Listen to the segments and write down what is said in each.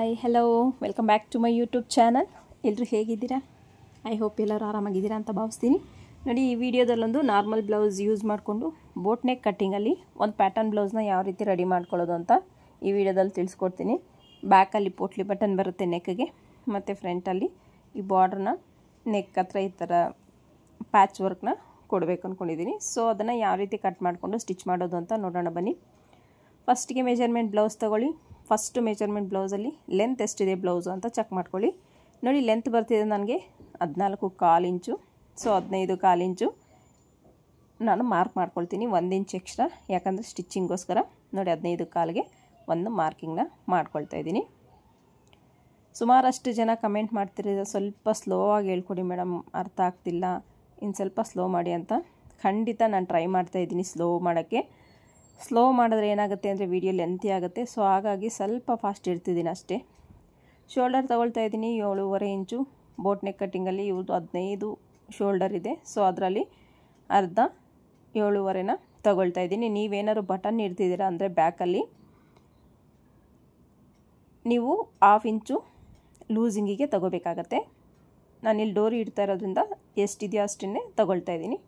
Hi hello welcome back to my YouTube channel. ಎಲ್ಲರೂ ಹೇಗಿದ್ದೀರಾ? I hope ಎಲ್ಲರೂ ಆರಾಮಾಗಿದ್ದೀರಾ ಅಂತ ಭಾವಿಸ್ತೀನಿ. ನೋಡಿ, ಈ ವಿಡಿಯೋದಲ್ಲೊಂದು ನಾರ್ಮಲ್ ಬ್ಲೌಸ್ ಯೂಸ್ ಮಾಡಿಕೊಂಡು ಬೋಟ್ ನೆಕ್ ಕಟ್ಟಿಂಗಲ್ಲಿ ಒಂದು ಪ್ಯಾಟರ್ನ್ ಬ್ಲೌಸ್ನ ಯಾವ ರೀತಿ ರೆಡಿ ಮಾಡ್ಕೊಳ್ಳೋದು ಅಂತ ಈ ವಿಡಿಯೋದಲ್ಲಿ ತಿಳಿಸ್ಕೊಡ್ತೀನಿ. ಬ್ಯಾಕಲ್ಲಿ ಪೋಟ್ಲಿ ಬಟನ್ ಬರುತ್ತೆ ನೆಕ್ಗೆ, ಮತ್ತು ಫ್ರಂಟಲ್ಲಿ ಈ ಬಾರ್ಡ್ರನ್ನ ನೆಕ್ ಹತ್ರ ಈ ಥರ ಪ್ಯಾಚ್ ವರ್ಕ್ನ ಕೊಡಬೇಕು ಅಂದ್ಕೊಂಡಿದ್ದೀನಿ. ಸೊ ಅದನ್ನು ಯಾವ ರೀತಿ ಕಟ್ ಮಾಡಿಕೊಂಡು ಸ್ಟಿಚ್ ಮಾಡೋದು ಅಂತ ನೋಡೋಣ ಬನ್ನಿ. ಫಸ್ಟಿಗೆ ಮೆಜರ್ಮೆಂಟ್ ಬ್ಲೌಸ್ ತೊಗೊಳ್ಳಿ. ಫಸ್ಟ್ ಮೆಜರ್ಮೆಂಟ್ ಬ್ಲೌಸಲ್ಲಿ ಲೆಂತ್ ಎಷ್ಟಿದೆ ಬ್ಲೌಸು ಅಂತ ಚೆಕ್ ಮಾಡ್ಕೊಳ್ಳಿ. ನೋಡಿ, ಲೆಂತ್ ಬರ್ತಿದೆ ನನಗೆ 14.25 ಇಂಚು. ಸೊ 15.25 ಇಂಚು ನಾನು ಮಾರ್ಕ್ ಮಾಡ್ಕೊಳ್ತೀನಿ, 1 ಇಂಚ್ ಎಕ್ಸ್ಟ್ರಾ, ಯಾಕಂದರೆ ಸ್ಟಿಚ್ಚಿಂಗೋಸ್ಕರ. ನೋಡಿ, 15.25ಗೆ ಒಂದು ಮಾರ್ಕಿಂಗ್ನ ಮಾಡ್ಕೊಳ್ತಾ ಇದ್ದೀನಿ. ಸುಮಾರಷ್ಟು ಜನ ಕಮೆಂಟ್ ಮಾಡ್ತಿರೋದು, ಸ್ವಲ್ಪ ಸ್ಲೋ ಆಗಿ ಹೇಳ್ಕೊಡಿ ಮೇಡಮ್, ಅರ್ಥ ಆಗ್ತಿಲ್ಲ, ಇನ್ನು ಸ್ವಲ್ಪ ಸ್ಲೋ ಮಾಡಿ ಅಂತ. ಖಂಡಿತ ನಾನು ಟ್ರೈ ಮಾಡ್ತಾಯಿದ್ದೀನಿ ಸ್ಲೋ ಮಾಡೋಕ್ಕೆ. ಸ್ಲೋ ಮಾಡಿದ್ರೆ ಏನಾಗುತ್ತೆ ಅಂದರೆ ವಿಡಿಯೋ ಲೆಂತಿ ಆಗುತ್ತೆ. ಸೊ ಹಾಗಾಗಿ ಸ್ವಲ್ಪ ಫಾಸ್ಟ್ ಇರ್ತಿದ್ದೀನಿ ಅಷ್ಟೇ. ಶೋಲ್ಡರ್ ತೊಗೊಳ್ತಾ ಇದ್ದೀನಿ 7.5 ಇಂಚು. ಬೋಟ್ ನೆಕ್ ಕಟ್ಟಿಂಗಲ್ಲಿ ಇವ್ರದ್ದು 15 ಶೋಲ್ಡರ್ ಇದೆ. ಸೊ ಅದರಲ್ಲಿ ಅರ್ಧ 7.5ನ ತೊಗೊಳ್ತಾ ಇದ್ದೀನಿ. ನೀವೇನಾದ್ರು ಬಟನ್ ಇಡ್ತಿದ್ದೀರಾ ಅಂದರೆ ಬ್ಯಾಕಲ್ಲಿ ನೀವು 1/2 ಇಂಚು ಲೂಸಿಂಗಿಗೆ ತೊಗೋಬೇಕಾಗತ್ತೆ. ನಾನಿಲ್ಲಿ ಡೋರಿ ಇಡ್ತಾ ಇರೋದ್ರಿಂದ ಎಷ್ಟಿದೆಯೋ ಅಷ್ಟನ್ನೇ ತೊಗೊಳ್ತಾ ಇದ್ದೀನಿ.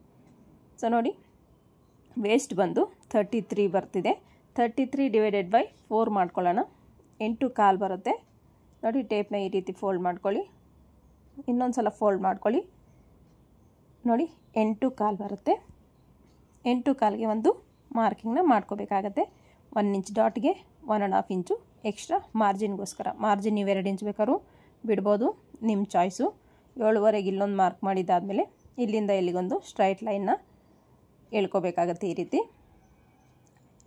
ಸೊ ನೋಡಿ, ವೇಸ್ಟ್ ಬಂದು 33 ಬರ್ತಿದೆ. 33 ಡಿವೈಡೆಡ್ ಬೈ 4 ಮಾಡ್ಕೊಳ್ಳೋಣ. 8.25 ಬರುತ್ತೆ. ನೋಡಿ, ಟೇಪ್ನ ಈ ರೀತಿ ಫೋಲ್ಡ್ ಮಾಡ್ಕೊಳ್ಳಿ, ಇನ್ನೊಂದು ಸಲ ಫೋಲ್ಡ್ ಮಾಡ್ಕೊಳ್ಳಿ. ನೋಡಿ, 8.25 ಬರುತ್ತೆ. 8.25ಗೆ ಒಂದು ಮಾರ್ಕಿಂಗ್ನ ಮಾಡ್ಕೋಬೇಕಾಗತ್ತೆ. 1 ಇಂಚ್ ಡಾಟ್ಗೆ 1.5 ಇಂಚು ಎಕ್ಸ್ಟ್ರಾ ಮಾರ್ಜಿನ್ಗೋಸ್ಕರ. ಮಾರ್ಜಿನ್ ನೀವು 2 ಇಂಚ್ ಬೇಕಾದ್ರೂ ಬಿಡ್ಬೋದು, ನಿಮ್ಮ ಚಾಯ್ಸು. 7.5ಗೆ ಇಲ್ಲೊಂದು ಮಾರ್ಕ್ ಮಾಡಿದ್ದಾದಮೇಲೆ ಇಲ್ಲಿಂದ ಇಲ್ಲಿಗೊಂದು ಸ್ಟ್ರೈಟ್ ಲೈನ್ನ ಎಳ್ಕೋಬೇಕಾಗತ್ತೆ ಈ ರೀತಿ.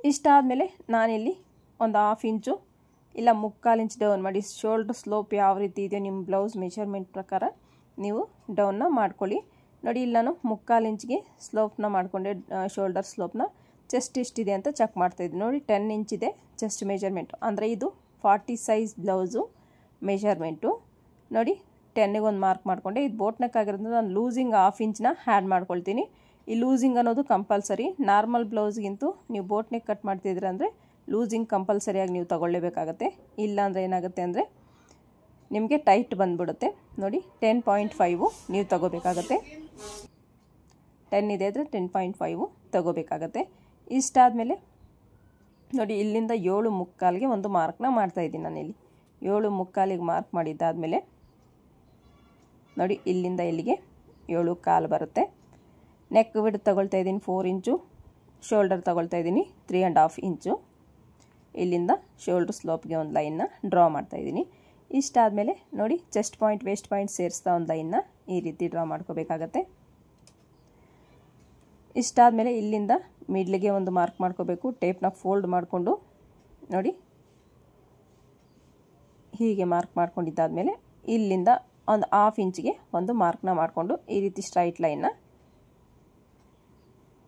ಇಷ್ಟಾದಮೇಲೆ ನಾನಿಲ್ಲಿ ಒಂದು 1/2 ಇಂಚು ಇಲ್ಲ 3/4 ಇಂಚ್ ಡೌನ್ ಮಾಡಿ, ಶೋಲ್ಡ್ರ್ ಸ್ಲೋಪ್ ಯಾವ ರೀತಿ ಇದೆಯೋ ನಿಮ್ಮ ಬ್ಲೌಸ್ ಮೆಷರ್ಮೆಂಟ್ ಪ್ರಕಾರ ನೀವು ಡೌನ್ನ ಮಾಡ್ಕೊಳ್ಳಿ. ನೋಡಿ, ಇಲ್ಲಿ ನಾನು 3/4 ಇಂಚ್ಗೆ ಸ್ಲೋಪ್ನ ಮಾಡಿಕೊಂಡೆ, ಶೋಲ್ಡರ್ ಸ್ಲೋಪ್ನ. ಚೆಸ್ಟ್ ಎಷ್ಟಿದೆ ಅಂತ ಚೆಕ್ ಮಾಡ್ತಾಯಿದ್ದೀನಿ. ನೋಡಿ, 10 ಇಂಚ್ ಇದೆ ಚೆಸ್ಟ್ ಮೆಜರ್ಮೆಂಟು, ಅಂದರೆ ಇದು 40 ಸೈಜ್ ಬ್ಲೌಸು ಮೆಷರ್ಮೆಂಟು. ನೋಡಿ, 10ಗೆ ಒಂದು ಮಾರ್ಕ್ ಮಾಡಿಕೊಂಡೆ. ಇದು ಬೋಟ್ ನೆಕ್ ಆಗಿರೋದ್ರಿಂದ ನಾನು ಲೂಸಿಂಗ್ 1/2 ಇಂಚನ್ನ ಆ್ಯಡ್ ಮಾಡ್ಕೊಳ್ತೀನಿ. ಈ ಲೂಸಿಂಗ್ ಅನ್ನೋದು ಕಂಪಲ್ಸರಿ. ನಾರ್ಮಲ್ ಬ್ಲೌಸ್ಗಿಂತೂ ನೀವು ಬೋಟ್ ನೆಕ್ ಕಟ್ ಮಾಡ್ತಿದ್ದೀರ ಅಂದರೆ ಲೂಸಿಂಗ್ ಕಂಪಲ್ಸರಿಯಾಗಿ ನೀವು ತೊಗೊಳ್ಳೇಬೇಕಾಗತ್ತೆ. ಇಲ್ಲ ಅಂದರೆ ಏನಾಗುತ್ತೆ ಅಂದರೆ ನಿಮಗೆ ಟೈಟ್ ಬಂದುಬಿಡುತ್ತೆ. ನೋಡಿ, 10.5 ನೀವು ತೊಗೋಬೇಕಾಗತ್ತೆ. 10 ಇದೆ ಅಂದರೆ 10.5 ತೊಗೋಬೇಕಾಗತ್ತೆ. ಇಷ್ಟಾದಮೇಲೆ ನೋಡಿ, ಇಲ್ಲಿಂದ 7.25ಗೆ ಒಂದು ಮಾರ್ಕ್ನ ಮಾಡ್ತಾಯಿದ್ದೀನಿ ನಾನಿಲ್ಲಿ. 7.25ಗೆ ಮಾರ್ಕ್ ಮಾಡಿದ್ದಾದಮೇಲೆ ನೋಡಿ, ಇಲ್ಲಿಂದ ಇಲ್ಲಿಗೆ 7.25 ಬರುತ್ತೆ. ನೆಕ್ ವಿಡ್ತ್ ತೊಗೊಳ್ತಾ ಇದ್ದೀನಿ 4 ಇಂಚು. ಶೋಲ್ಡರ್ ತೊಗೊಳ್ತಾ ಇದ್ದೀನಿ 3.5 ಇಂಚು. ಇಲ್ಲಿಂದ ಶೋಲ್ಡ್ರ್ ಸ್ಲೋಪ್ಗೆ ಒಂದು ಲೈನ್ನ ಡ್ರಾ ಮಾಡ್ತಾಯಿದ್ದೀನಿ. ಇಷ್ಟಾದಮೇಲೆ ನೋಡಿ, ಚೆಸ್ಟ್ ಪಾಯಿಂಟ್ ವೇಸ್ಟ್ ಪಾಯಿಂಟ್ ಸೇರಿಸ್ತಾ ಒಂದು ಲೈನ್ನ ಈ ರೀತಿ ಡ್ರಾ ಮಾಡ್ಕೋಬೇಕಾಗತ್ತೆ. ಇಷ್ಟಾದಮೇಲೆ ಇಲ್ಲಿಂದ ಮಿಡ್ಲಿಗೆ ಒಂದು ಮಾರ್ಕ್ ಮಾಡ್ಕೋಬೇಕು. ಟೇಪ್ನ ಫೋಲ್ಡ್ ಮಾಡಿಕೊಂಡು ನೋಡಿ ಹೀಗೆ ಮಾರ್ಕ್ ಮಾಡ್ಕೊಂಡಿದ್ದಾದಮೇಲೆ ಇಲ್ಲಿಂದ ಒಂದು 1/2 ಇಂಚಿಗೆ ಒಂದು ಮಾರ್ಕ್ನ ಮಾಡಿಕೊಂಡು ಈ ರೀತಿ ಸ್ಟ್ರೈಟ್ ಲೈನ್ನ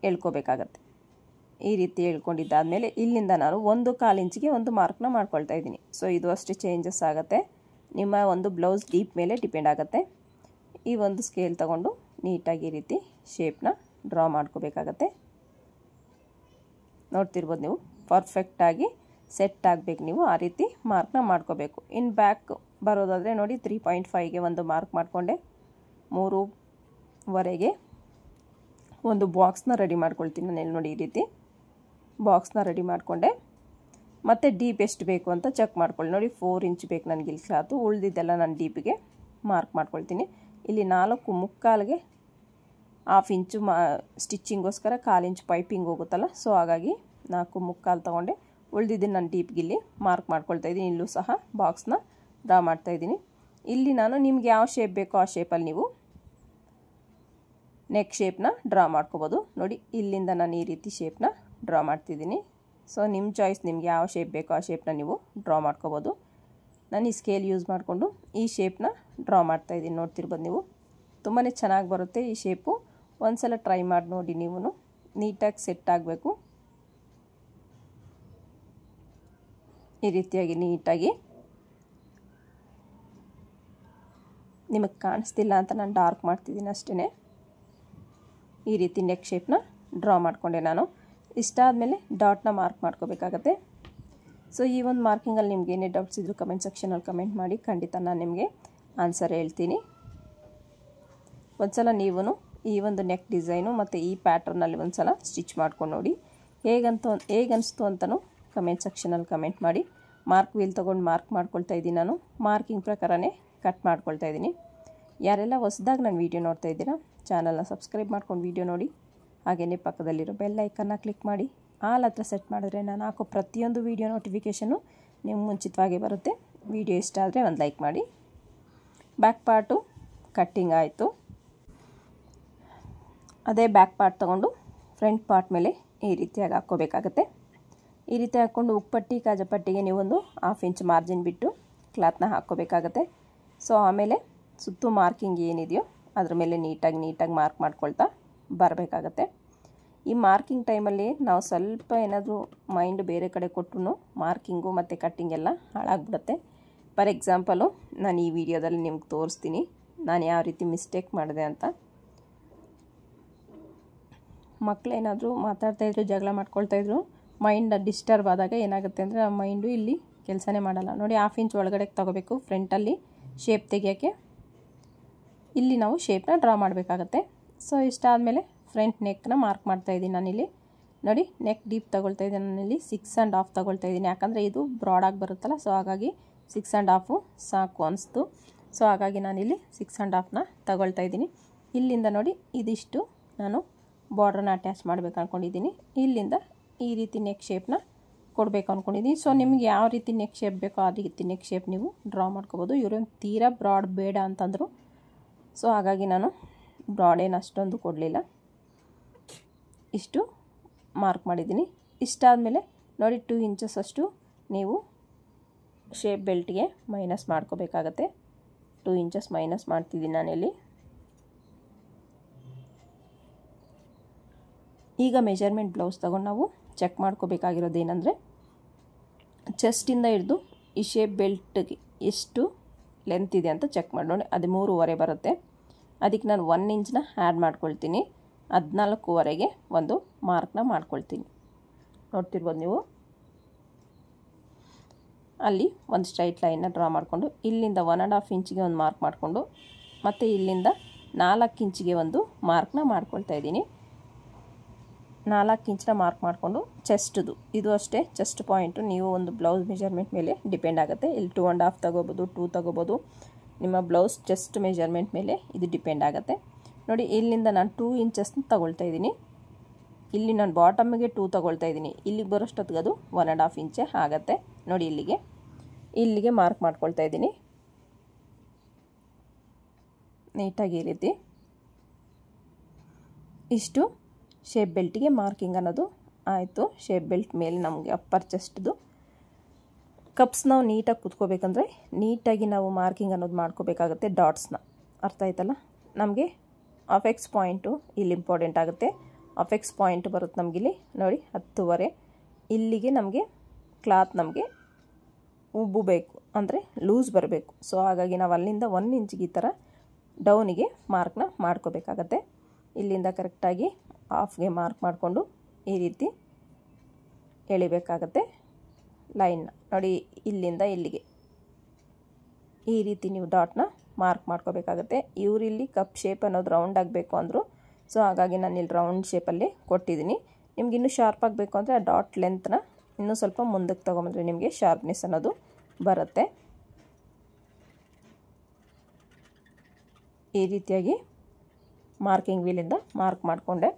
ಎಳ್ಕೋಬೇಕಾಗತ್ತೆ. ಈ ರೀತಿ ಎಳ್ಕೊಂಡಿದ್ದಾದಮೇಲೆ ಇಲ್ಲಿಂದ ನಾನು 1/4 ಇಂಚಿಗೆ ಒಂದು ಮಾರ್ಕ್ನ ಮಾಡ್ಕೊಳ್ತಾ ಇದ್ದೀನಿ. ಸೊ ಇದು ಅಷ್ಟೇ ಚೇಂಜಸ್ ಆಗುತ್ತೆ, ನಿಮ್ಮ ಒಂದು ಬ್ಲೌಸ್ ಡೀಪ್ ಮೇಲೆ ಡಿಪೆಂಡ್ ಆಗುತ್ತೆ. ಈ ಒಂದು ಸ್ಕೇಲ್ ತಗೊಂಡು ನೀಟಾಗಿ ಈ ರೀತಿ ಶೇಪ್ನ ಡ್ರಾ ಮಾಡ್ಕೋಬೇಕಾಗತ್ತೆ. ನೋಡ್ತಿರ್ಬೋದು ನೀವು, ಪರ್ಫೆಕ್ಟಾಗಿ ಸೆಟ್ ಆಗಬೇಕು. ನೀವು ಆ ರೀತಿ ಮಾರ್ಕ್ನ ಮಾಡ್ಕೋಬೇಕು. ಇನ್ನು ಬ್ಯಾಕ್ ಬರೋದಾದರೆ ನೋಡಿ, 3.5ಗೆ ಒಂದು ಮಾರ್ಕ್ ಮಾಡಿಕೊಂಡೆ. 3.25ಗೆ ಒಂದು ಬಾಕ್ಸ್ನ ರೆಡಿ ಮಾಡ್ಕೊಳ್ತೀನಿ ನಾನು. ನೋಡಿ, ಈ ರೀತಿ ಬಾಕ್ಸ್ನ ರೆಡಿ ಮಾಡಿಕೊಂಡೆ. ಮತ್ತು ಡೀಪ್ ಎಷ್ಟು ಬೇಕು ಅಂತ ಚೆಕ್ ಮಾಡ್ಕೊಳ್ಳಿ. ನೋಡಿ, 4 ಇಂಚ್ ಬೇಕು ನನಗೆ ಇಲ್ಲಿ ಕ್ಲಾತು. ಉಳಿದಿದ್ದೆಲ್ಲ ನಾನು ಡೀಪಿಗೆ ಮಾರ್ಕ್ ಮಾಡ್ಕೊಳ್ತೀನಿ. ಇಲ್ಲಿ 4.25ಗೆ 1/2 ಇಂಚು ಸ್ಟಿಚ್ಚಿಂಗೋಸ್ಕರ 1/4 ಇಂಚ್ ಪೈಪಿಂಗ್ ಹೋಗುತ್ತಲ್ಲ. ಸೊ ಹಾಗಾಗಿ 4.25 ತೊಗೊಂಡೆ. ಉಳಿದಿದ್ದನ್ನು ನಾನು ಡೀಪ್ಗೆ ಇಲ್ಲಿ ಮಾರ್ಕ್ ಮಾಡ್ಕೊಳ್ತಾ ಇದ್ದೀನಿ. ಇಲ್ಲೂ ಸಹ ಬಾಕ್ಸ್ನ ಡ್ರಾ ಮಾಡ್ತಾಯಿದ್ದೀನಿ. ಇಲ್ಲಿ ನಾನು ನಿಮ್ಗೆ ಯಾವ ಶೇಪ್ ಬೇಕೋ ಆ ಶೇಪಲ್ಲಿ ನೀವು ನೆಕ್ ಶೇಪ್ನ ಡ್ರಾ ಮಾಡ್ಕೋಬೋದು. ನೋಡಿ, ಇಲ್ಲಿಂದ ನಾನು ಈ ರೀತಿ ಶೇಪ್ನ ಡ್ರಾ ಮಾಡ್ತಿದ್ದೀನಿ. ಸೊ ನಿಮ್ಮ ಚಾಯ್ಸ್, ನಿಮ್ಗೆ ಯಾವ ಶೇಪ್ ಬೇಕೋ ಆ ಶೇಪ್ನ ನೀವು ಡ್ರಾ ಮಾಡ್ಕೋಬೋದು. ನಾನು ಈ ಸ್ಕೇಲ್ ಯೂಸ್ ಮಾಡಿಕೊಂಡು ಈ ಶೇಪ್ನ ಡ್ರಾ ಮಾಡ್ತಾಯಿದ್ದೀನಿ. ನೋಡ್ತಿರ್ಬೋದು ನೀವು, ತುಂಬಾ ಚೆನ್ನಾಗಿ ಬರುತ್ತೆ ಈ ಶೇಪು. ಒಂದು ಸಲ ಟ್ರೈ ಮಾಡಿ ನೋಡಿ, ನೀವು ನೀಟಾಗಿ ಸೆಟ್ ಆಗಬೇಕು. ಈ ರೀತಿಯಾಗಿ ನೀಟಾಗಿ ನಿಮಗೆ ಕಾಣಿಸ್ತಿಲ್ಲ ಅಂತ ನಾನು ಡಾರ್ಕ್ ಮಾಡ್ತಿದ್ದೀನಿ ಅಷ್ಟೇ. ಈ ರೀತಿ ನೆಕ್ ಶೇಪ್ನ ಡ್ರಾ ಮಾಡಿಕೊಂಡೆ ನಾನು. ಇಷ್ಟಾದಮೇಲೆ ಡಾಟ್ನ ಮಾರ್ಕ್ ಮಾಡ್ಕೋಬೇಕಾಗತ್ತೆ. ಸೊ ಈ ಒಂದು ಮಾರ್ಕಿಂಗಲ್ಲಿ ನಿಮ್ಗೆ ಏನೇ ಡೌಟ್ಸ್ ಇದ್ದರೂ ಕಮೆಂಟ್ ಸೆಕ್ಷನಲ್ಲಿ ಕಮೆಂಟ್ ಮಾಡಿ, ಖಂಡಿತ ನಾನು ನಿಮಗೆ ಆನ್ಸರ್ ಹೇಳ್ತೀನಿ. ಒಂದ್ಸಲ ನೀವು ಈ ಒಂದು ನೆಕ್ ಡಿಸೈನು ಮತ್ತು ಈ ಪ್ಯಾಟ್ರನಲ್ಲಿ ಒಂದ್ಸಲ ಸ್ಟಿಚ್ ಮಾಡ್ಕೊಂಡು ನೋಡಿ, ಹೇಗನ್ನಿಸ್ತು ಅಂತಲೂ ಕಮೆಂಟ್ ಸೆಕ್ಷನಲ್ಲಿ ಕಮೆಂಟ್ ಮಾಡಿ. ಮಾರ್ಕ್ ವೀಲ್ ತೊಗೊಂಡು ಮಾರ್ಕ್ ಮಾಡ್ಕೊಳ್ತಾ ಇದ್ದೀನಿ. ನಾನು ಮಾರ್ಕಿಂಗ್ ಪ್ರಕಾರನೇ ಕಟ್ ಮಾಡ್ಕೊಳ್ತಾ ಇದ್ದೀನಿ. ಯಾರೆಲ್ಲ ಹೊಸದಾಗಿ ನಾನು ವೀಡಿಯೋ ನೋಡ್ತಾ ಇದ್ದೀರಾ, ಚಾನಲ್ನ ಸಬ್ಸ್ಕ್ರೈಬ್ ಮಾಡ್ಕೊಂಡು ವೀಡಿಯೋ ನೋಡಿ. ಹಾಗೆಯೇ ಪಕ್ಕದಲ್ಲಿರೋ ಬೆಲ್ ಐಕನ್ನ ಕ್ಲಿಕ್ ಮಾಡಿ ಆಲ್ ಹತ್ರ ಸೆಟ್ ಮಾಡಿದ್ರೆ ನಾನು ಹಾಕೋ ಪ್ರತಿಯೊಂದು ವೀಡಿಯೋ ನೋಟಿಫಿಕೇಷನ್ನು ನಿಮ್ಗೆ ಮುಂಚಿತವಾಗಿ ಬರುತ್ತೆ. ವೀಡಿಯೋ ಇಷ್ಟ ಆದರೆ ಒಂದು ಲೈಕ್ ಮಾಡಿ. ಬ್ಯಾಕ್ ಪಾರ್ಟು ಕಟ್ಟಿಂಗ್ ಆಯಿತು. ಅದೇ ಬ್ಯಾಕ್ ಪಾರ್ಟ್ ತೊಗೊಂಡು ಫ್ರಂಟ್ ಪಾರ್ಟ್ ಮೇಲೆ ಈ ರೀತಿಯಾಗಿ ಹಾಕ್ಕೋಬೇಕಾಗತ್ತೆ. ಈ ರೀತಿ ಹಾಕ್ಕೊಂಡು ಉಪ್ಪಟ್ಟಿ ಕಾಜಪಟ್ಟಿಗೆ ನೀವೊಂದು 1/2 ಇಂಚ್ ಮಾರ್ಜಿನ್ ಬಿಟ್ಟು ಕ್ಲಾತ್ನ ಹಾಕ್ಕೋಬೇಕಾಗತ್ತೆ. ಸೊ ಆಮೇಲೆ ಸುತ್ತು ಮಾರ್ಕಿಂಗ್ ಏನಿದೆಯೋ ಅದ್ರ ಮೇಲೆ ನೀಟಾಗಿ ಮಾರ್ಕ್ ಮಾಡ್ಕೊಳ್ತಾ ಬರಬೇಕಾಗತ್ತೆ. ಈ ಮಾರ್ಕಿಂಗ್ ಟೈಮಲ್ಲಿ ನಾವು ಸ್ವಲ್ಪ ಏನಾದರೂ ಮೈಂಡ್ ಬೇರೆ ಕಡೆ ಕೊಟ್ಟರು ಮಾರ್ಕಿಂಗು ಮತ್ತು ಕಟ್ಟಿಂಗ್ ಎಲ್ಲ ಹಾಳಾಗ್ಬಿಡುತ್ತೆ. ಫಾರ್ ಎಕ್ಸಾಂಪಲು ನಾನು ಈ ವಿಡಿಯೋದಲ್ಲಿ ನಿಮ್ಗೆ ತೋರಿಸ್ತೀನಿ ನಾನು ಯಾವ ರೀತಿ ಮಿಸ್ಟೇಕ್ ಮಾಡಿದೆ ಅಂತ. ಮಕ್ಕಳೇನಾದರೂ ಮಾತಾಡ್ತಾಯಿದ್ರು, ಜಗಳ ಮಾಡ್ಕೊಳ್ತಾಯಿದ್ರು, ಮೈಂಡ್ ಡಿಸ್ಟರ್ಬ್ ಆದಾಗ ಏನಾಗುತ್ತೆ ಅಂದರೆ ಆ ಮೈಂಡು ಇಲ್ಲಿ ಕೆಲಸನೇ ಮಾಡಲ್ಲ. ನೋಡಿ 1/2 ಇಂಚ್ ಒಳಗಡೆ ತೊಗೋಬೇಕು ಫ್ರಂಟಲ್ಲಿ ಶೇಪ್ ತೆಗಿಯೋಕ್ಕೆ. ಇಲ್ಲಿ ನಾವು ಶೇಪ್ನ ಡ್ರಾ ಮಾಡಬೇಕಾಗತ್ತೆ. ಸೊ ಇಷ್ಟಾದಮೇಲೆ ಫ್ರಂಟ್ ನೆಕ್ನ ಮಾರ್ಕ್ ಮಾಡ್ತಾಯಿದ್ದೀನಿ ನಾನಿಲ್ಲಿ. ನೋಡಿ ನೆಕ್ ಡೀಪ್ ತೊಗೊಳ್ತಾ ಇದ್ದೀನಿ ನಾನಿಲ್ಲಿ 6 1/2 ತೊಗೊಳ್ತಾ ಇದ್ದೀನಿ. ಯಾಕಂದರೆ ಇದು ಬ್ರಾಡಾಗಿ ಬರುತ್ತಲ್ಲ, ಸೊ ಹಾಗಾಗಿ 6 1/2 ಸಾಕು ಅನಿಸ್ತು. ಸೊ ಹಾಗಾಗಿ ನಾನಿಲ್ಲಿ 6 1/2ನ ತೊಗೊಳ್ತಾ ಇದ್ದೀನಿ. ಇಲ್ಲಿಂದ ನೋಡಿ ಇದಿಷ್ಟು ನಾನು ಬಾರ್ಡ್ರನ್ನ ಅಟ್ಯಾಚ್ ಮಾಡಬೇಕು ಅಂದ್ಕೊಂಡಿದ್ದೀನಿ. ಇಲ್ಲಿಂದ ಈ ರೀತಿ ನೆಕ್ ಶೇಪ್ನ ಕೊಡಬೇಕು ಅಂದ್ಕೊಂಡಿದ್ದೀನಿ. ಸೊ ನಿಮಗೆ ಯಾವ ರೀತಿ ನೆಕ್ ಶೇಪ್ ಬೇಕೋ ಆ ರೀತಿ ನೆಕ್ ಶೇಪ್ ನೀವು ಡ್ರಾ ಮಾಡ್ಕೋಬೋದು. ಇವ್ರೇನು ತೀರಾ ಬ್ರಾಡ್ ಬೇಡ ಅಂತಂದರು, ಸೊ ಹಾಗಾಗಿ ನಾನು ಬ್ರಾಡ್ ಏನು ಅಷ್ಟೊಂದು ಕೊಡಲಿಲ್ಲ, ಇಷ್ಟು ಮಾರ್ಕ್ ಮಾಡಿದ್ದೀನಿ. ಇಷ್ಟಾದಮೇಲೆ ನೋಡಿ 2 ಇಂಚಸ್ ಅಷ್ಟು ನೀವು ಶೇಪ್ ಬೆಲ್ಟ್ಗೆ ಮೈನಸ್ ಮಾಡ್ಕೋಬೇಕಾಗತ್ತೆ. 2 ಇಂಚಸ್ ಮೈನಸ್ ಮಾಡ್ತಿದ್ದೀನಿ ನಾನಿಲ್ಲಿ. ಈಗ ಮೆಜರ್ಮೆಂಟ್ ಬ್ಲೌಸ್ ತೊಗೊಂಡು ನಾವು ಚೆಕ್ ಮಾಡ್ಕೋಬೇಕಾಗಿರೋದು ಏನಂದರೆ, ಚೆಸ್ಟಿಂದ ಹಿಡಿದು ಈ ಶೇಪ್ ಬೆಲ್ಟ್ಗೆ ಎಷ್ಟು ಲೆಂತ್ ಇದೆ ಅಂತ ಚೆಕ್ ಮಾಡಿ ನೋಡಿ. 13.5 ಬರುತ್ತೆ. ಅದಕ್ಕೆ ನಾನು 1 ಇಂಚನ್ನ ಆ್ಯಡ್ ಮಾಡ್ಕೊಳ್ತೀನಿ. 14.5ಗೆ ಒಂದು ಮಾರ್ಕ್ನ ಮಾಡ್ಕೊಳ್ತೀನಿ. ನೋಡ್ತಿರ್ಬೋದು ನೀವು. ಅಲ್ಲಿ ಒಂದು ಸ್ಟ್ರೈಟ್ ಲೈನ್ನ ಡ್ರಾ ಮಾಡಿಕೊಂಡು ಇಲ್ಲಿಂದ 1.5 ಇಂಚಿಗೆ ಒಂದು ಮಾರ್ಕ್ ಮಾಡಿಕೊಂಡು ಮತ್ತು ಇಲ್ಲಿಂದ 4 ಇಂಚಿಗೆ ಒಂದು ಮಾರ್ಕ್ನ ಮಾಡ್ಕೊಳ್ತಾ ಇದ್ದೀನಿ. 4 ಇಂಚನ್ನ ಮಾರ್ಕ್ ಮಾಡಿಕೊಂಡು ಚೆಸ್ಟ್ದು ಇದು ಅಷ್ಟೇ ಚೆಸ್ಟ್ ಪಾಯಿಂಟು ನೀವು ಒಂದು ಬ್ಲೌಸ್ ಮೆಜರ್ಮೆಂಟ್ ಮೇಲೆ ಡಿಪೆಂಡ್ ಆಗುತ್ತೆ. ಇಲ್ಲಿ 2 1/2 ತೊಗೋಬೋದು, 2 ತೊಗೋಬೋದು. ನಿಮ್ಮ ಬ್ಲೌಸ್ ಚೆಸ್ಟ್ ಮೆಜರ್ಮೆಂಟ್ ಮೇಲೆ ಇದು ಡಿಪೆಂಡ್ ಆಗುತ್ತೆ. ನೋಡಿ ಇಲ್ಲಿಂದ ನಾನು 2 ಇಂಚಸ್ನ ತೊಗೊಳ್ತಾ ಇದ್ದೀನಿ. ಇಲ್ಲಿ ನಾನು ಬಾಟಮ್ಗೆ 2 ತೊಗೊಳ್ತಾ ಇದ್ದೀನಿ. ಇಲ್ಲಿಗೆ ಬರೋಷ್ಟೊತ್ತಿಗೆ ಅದು 1.5 ಇಂಚೇ ಆಗುತ್ತೆ. ನೋಡಿ ಇಲ್ಲಿಗೆ ಮಾರ್ಕ್ ಮಾಡ್ಕೊಳ್ತಾ ಇದ್ದೀನಿ ನೀಟಾಗಿ ಈ ರೀತಿ. ಇಷ್ಟು ಶೇಪ್ ಬೆಲ್ಟಿಗೆ ಮಾರ್ಕಿಂಗ್ ಅನ್ನೋದು ಆಯಿತು. ಶೇಪ್ ಬೆಲ್ಟ್ ಮೇಲೆ ನಮಗೆ ಅಪ್ಪರ್ ಚೆಸ್ಟ್ದು ಕಪ್ಸ್ ನಾವು ನೀಟಾಗಿ ಕುತ್ಕೋಬೇಕಂದ್ರೆ ನೀಟಾಗಿ ನಾವು ಮಾರ್ಕಿಂಗ್ ಅನ್ನೋದು ಮಾಡ್ಕೋಬೇಕಾಗುತ್ತೆ. ಡಾಟ್ಸ್ನ ಅರ್ಥ ಆಯ್ತಲ್ಲ. ನಮಗೆ ಅಫೆಕ್ಸ್ ಪಾಯಿಂಟು ಇಲ್ಲಿ ಇಂಪಾರ್ಟೆಂಟ್ ಆಗುತ್ತೆ. ಅಫೆಕ್ಸ್ ಪಾಯಿಂಟ್ ಬರುತ್ತೆ ನಮಗಿಲ್ಲಿ ನೋಡಿ 10.5. ಇಲ್ಲಿಗೆ ನಮಗೆ ಕ್ಲಾತ್ ನಮಗೆ ಉಬ್ಬಬೇಕು ಅಂದರೆ ಲೂಸ್ ಬರಬೇಕು. ಸೊ ಹಾಗಾಗಿ ನಾವು ಅಲ್ಲಿಂದ 1 ಇಂಚಿಗೆ ಈ ಥರ ಡೌನಿಗೆ ಮಾರ್ಕ್ನ ಮಾಡ್ಕೋಬೇಕಾಗತ್ತೆ. ಇಲ್ಲಿಂದ ಕರೆಕ್ಟಾಗಿ ಹಾಫ್ಗೆ ಮಾರ್ಕ್ ಮಾಡಿಕೊಂಡು ಈ ರೀತಿ ಎಳಿಬೇಕಾಗತ್ತೆ ಲೈನ್ನ. ನೋಡಿ ಇಲ್ಲಿಂದ ಇಲ್ಲಿಗೆ ಈ ರೀತಿ ನೀವು ಡಾಟ್ನ ಮಾರ್ಕ್ ಮಾಡ್ಕೋಬೇಕಾಗತ್ತೆ. ಇವರಿಲ್ಲಿ ಕಪ್ ಶೇಪ್ ಅನ್ನೋದು ರೌಂಡ್ ಆಗಬೇಕು ಅಂದರು, ಸೊ ಹಾಗಾಗಿ ನಾನು ಇಲ್ಲಿ ರೌಂಡ್ ಶೇಪಲ್ಲಿ ಕೊಟ್ಟಿದ್ದೀನಿ. ನಿಮ್ಗೆ ಇನ್ನೂ ಶಾರ್ಪ್ ಆಗಬೇಕು ಅಂದರೆ ಆ ಡಾಟ್ ಲೆಂತ್ನ ಇನ್ನೂ ಸ್ವಲ್ಪ ಮುಂದಕ್ಕೆ ತೊಗೊಂಬಂದರೆ ನಿಮಗೆ ಶಾರ್ಪ್ನೆಸ್ ಅನ್ನೋದು ಬರುತ್ತೆ. ಈ ರೀತಿಯಾಗಿ ಮಾರ್ಕಿಂಗ್ ವೀಲಿಂದ ಮಾರ್ಕ್ ಮಾಡಿಕೊಂಡೆ.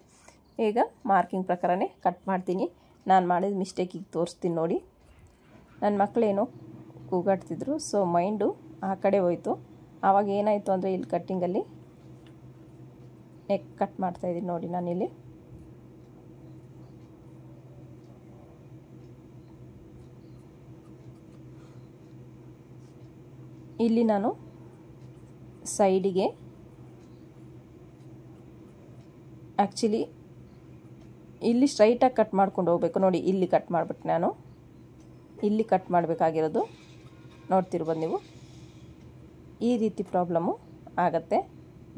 ಈಗ ಮಾರ್ಕಿಂಗ್ ಪ್ರಕಾರನೇ ಕಟ್ ಮಾಡ್ತೀನಿ. ನಾನು ಮಾಡಿದ ಮಿಸ್ಟೇಕಿಗೆ ತೋರಿಸ್ತೀನಿ ನೋಡಿ. ನನ್ನ ಮಕ್ಕಳೇನೋ ಕೂಗಾಡ್ತಿದ್ರು, ಸೊ ಮೈಂಡು ಆ ಕಡೆ ಹೋಯಿತು. ಆವಾಗ ಏನಾಯಿತು ಅಂದರೆ ಇಲ್ಲಿ ಕಟ್ಟಿಂಗಲ್ಲಿ ನೆಕ್ ಕಟ್ ಮಾಡ್ತಾಯಿದ್ದೀನಿ ನೋಡಿ ನಾನಿಲ್ಲಿ. ಇಲ್ಲಿ ನಾನು ಸೈಡಿಗೆ ಆ್ಯಕ್ಚುಲಿ ಇಲ್ಲಿ ಸ್ಟ್ರೈಟಾಗಿ ಕಟ್ ಮಾಡ್ಕೊಂಡು ಹೋಗಬೇಕು. ನೋಡಿ ಇಲ್ಲಿ ಕಟ್ ಮಾಡಿಬಿಟ್ಟು ನಾನು ಇಲ್ಲಿ ಕಟ್ ಮಾಡಬೇಕಾಗಿರೋದು ನೋಡ್ತಿರ್ಬೋದು ನೀವು. ಈ ರೀತಿ ಪ್ರಾಬ್ಲಮ್ಮು ಆಗತ್ತೆ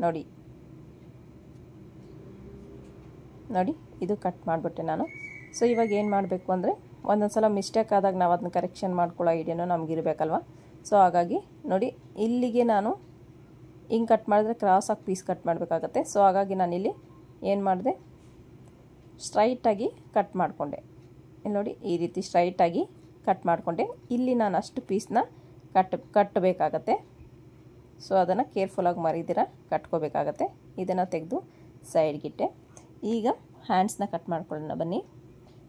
ನೋಡಿ. ಇದು ಕಟ್ ಮಾಡಿಬಿಟ್ಟೆ ನಾನು. ಸೊ ಇವಾಗ ಏನು ಮಾಡಬೇಕು ಅಂದರೆ ಒಂದೊಂದು ಸಲ ಮಿಸ್ಟೇಕ್ ಆದಾಗ ನಾವು ಅದನ್ನ ಕರೆಕ್ಷನ್ ಮಾಡ್ಕೊಳ್ಳೋ ಐಡಿಯಾನು ನಮಗಿರಬೇಕಲ್ವ. ಸೊ ಹಾಗಾಗಿ ನೋಡಿ ಇಲ್ಲಿಗೆ ನಾನು ಹಿಂಗೆ ಕಟ್ ಮಾಡಿದ್ರೆ ಕ್ರಾಸಾಗಿ ಪೀಸ್ ಕಟ್ ಮಾಡಬೇಕಾಗತ್ತೆ. ಸೊ ಹಾಗಾಗಿ ನಾನಿಲ್ಲಿ ಏನು ಮಾಡಿದೆ, ಸ್ಟ್ರೈಟಾಗಿ ಕಟ್ ಮಾಡಿಕೊಂಡೆ. ಇಲ್ಲಿ ನೋಡಿ ಈ ರೀತಿ ಸ್ಟ್ರೈಟಾಗಿ ಕಟ್ ಮಾಡಿಕೊಂಡೆ. ಇಲ್ಲಿ ನಾನು ಅಷ್ಟು ಪೀಸ್ನ ಕಟ್ಟಬೇಕಾಗತ್ತೆ. ಸೊ ಅದನ್ನು ಕೇರ್ಫುಲ್ಲಾಗಿ ಮರಿದಿರ ಕಟ್ಕೋಬೇಕಾಗತ್ತೆ. ಇದನ್ನು ತೆಗೆದು ಸೈಡ್ಗಿಟ್ಟೆ. ಈಗ ಹ್ಯಾಂಡ್ಸ್ನ ಕಟ್ ಮಾಡ್ಕೊಳ್ಳೋಣ ಬನ್ನಿ.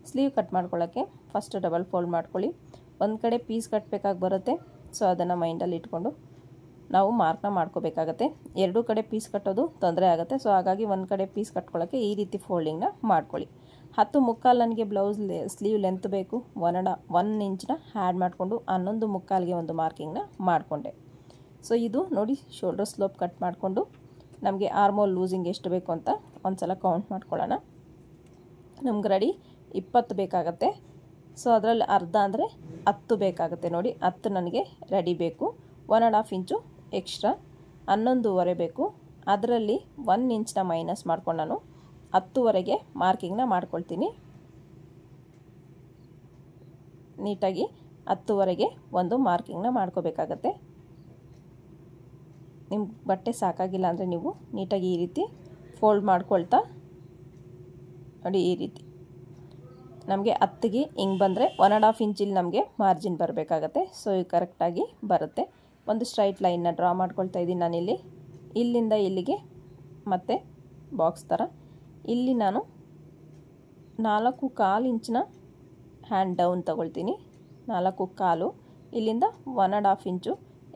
ಸ್ಲೀವ್ ಕಟ್ ಮಾಡ್ಕೊಳ್ಳೋಕ್ಕೆ ಫಸ್ಟ್ ಡಬಲ್ ಫೋಲ್ಡ್ ಮಾಡ್ಕೊಳ್ಳಿ. ಒಂದು ಕಡೆ ಪೀಸ್ ಕಟ್ಟಬೇಕಾಗಿ ಬರುತ್ತೆ. ಸೊ ಅದನ್ನು ಮೈಂಡಲ್ಲಿ ಇಟ್ಕೊಂಡು ನಾವು ಮಾರ್ಕ್ನ ಮಾಡ್ಕೋಬೇಕಾಗತ್ತೆ. ಎರಡೂ ಕಡೆ ಪೀಸ್ ಕಟ್ಟೋದು ತೊಂದರೆ ಆಗುತ್ತೆ. ಸೊ ಹಾಗಾಗಿ ಒಂದು ಕಡೆ ಪೀಸ್ ಕಟ್ಕೊಳ್ಳೋಕ್ಕೆ ಈ ರೀತಿ ಫೋಲ್ಡಿಂಗ್ನ ಮಾಡ್ಕೊಳ್ಳಿ. 10.25 ನನಗೆ ಬ್ಲೌಸ್ ಸ್ಲೀವ್ ಲೆಂತ್ ಬೇಕು. 1 ಇಂಚನ್ನ ಆ್ಯಡ್ ಮಾಡಿಕೊಂಡು 11.25ಗೆ ಒಂದು ಮಾರ್ಕಿಂಗ್ನ ಮಾಡಿಕೊಂಡೆ. ಸೊ ಇದು ನೋಡಿ ಶೋಲ್ಡರ್ ಸ್ಲೋಪ್ ಕಟ್ ಮಾಡಿಕೊಂಡು ನಮಗೆ ಆರ್ಮೋಲ್ ಲೂಸಿಂಗ್ ಎಷ್ಟು ಬೇಕು ಅಂತ ಒಂದು ಸಲ ಕೌಂಟ್ ಮಾಡ್ಕೊಳ್ಳೋಣ. ನಮ್ಗೆ ರೆಡಿ 20 ಬೇಕಾಗತ್ತೆ. ಸೊ ಅದರಲ್ಲಿ ಅರ್ಧ ಅಂದರೆ 10 ಬೇಕಾಗುತ್ತೆ. ನೋಡಿ 10 ನನಗೆ ರೆಡಿ ಬೇಕು. 1.5 ಇಂಚು ಎಕ್ಸ್ಟ್ರಾ 11.25 ಬೇಕು. ಅದರಲ್ಲಿ 1 ಇಂಚನ್ನ ಮೈನಸ್ ಮಾಡ್ಕೊಂಡು ನಾನು 10ವರೆಗೆ ಮಾರ್ಕಿಂಗ್ನ ಮಾಡ್ಕೊಳ್ತೀನಿ. ನೀಟಾಗಿ 10ವರೆಗೆ ಒಂದು ಮಾರ್ಕಿಂಗ್ನ ಮಾಡ್ಕೋಬೇಕಾಗತ್ತೆ. ನಿಮ್ಮ ಬಟ್ಟೆ ಸಾಕಾಗಿಲ್ಲ ಅಂದರೆ ನೀವು ನೀಟಾಗಿ ಈ ರೀತಿ ಫೋಲ್ಡ್ ಮಾಡ್ಕೊಳ್ತಾ ನೋಡಿ ಈ ರೀತಿ ನಮಗೆ 10ಗೆ ಹಿಂಗೆ ಬಂದರೆ 1.5 ಇಂಚಿಲ್ಲಿ ನಮಗೆ ಮಾರ್ಜಿನ್ ಬರಬೇಕಾಗತ್ತೆ. ಸೊ ಇದು ಕರೆಕ್ಟಾಗಿ ಬರುತ್ತೆ. ಒಂದು ಸ್ಟ್ರೈಟ್ ಲೈನ್ನ ಡ್ರಾ ಮಾಡ್ಕೊಳ್ತಾ ಇದ್ದೀನಿ ನಾನಿಲ್ಲಿ. ಇಲ್ಲಿಂದ ಇಲ್ಲಿಗೆ ಮತ್ತು ಬಾಕ್ಸ್ ಥರ ಇಲ್ಲಿ ನಾನು 4.25 ಇಂಚಿನ ಹ್ಯಾಂಡ್ ಡೌನ್ ತಗೊಳ್ತೀನಿ. 4.25 ಇಲ್ಲಿಂದ 1.5 ಇಂಚು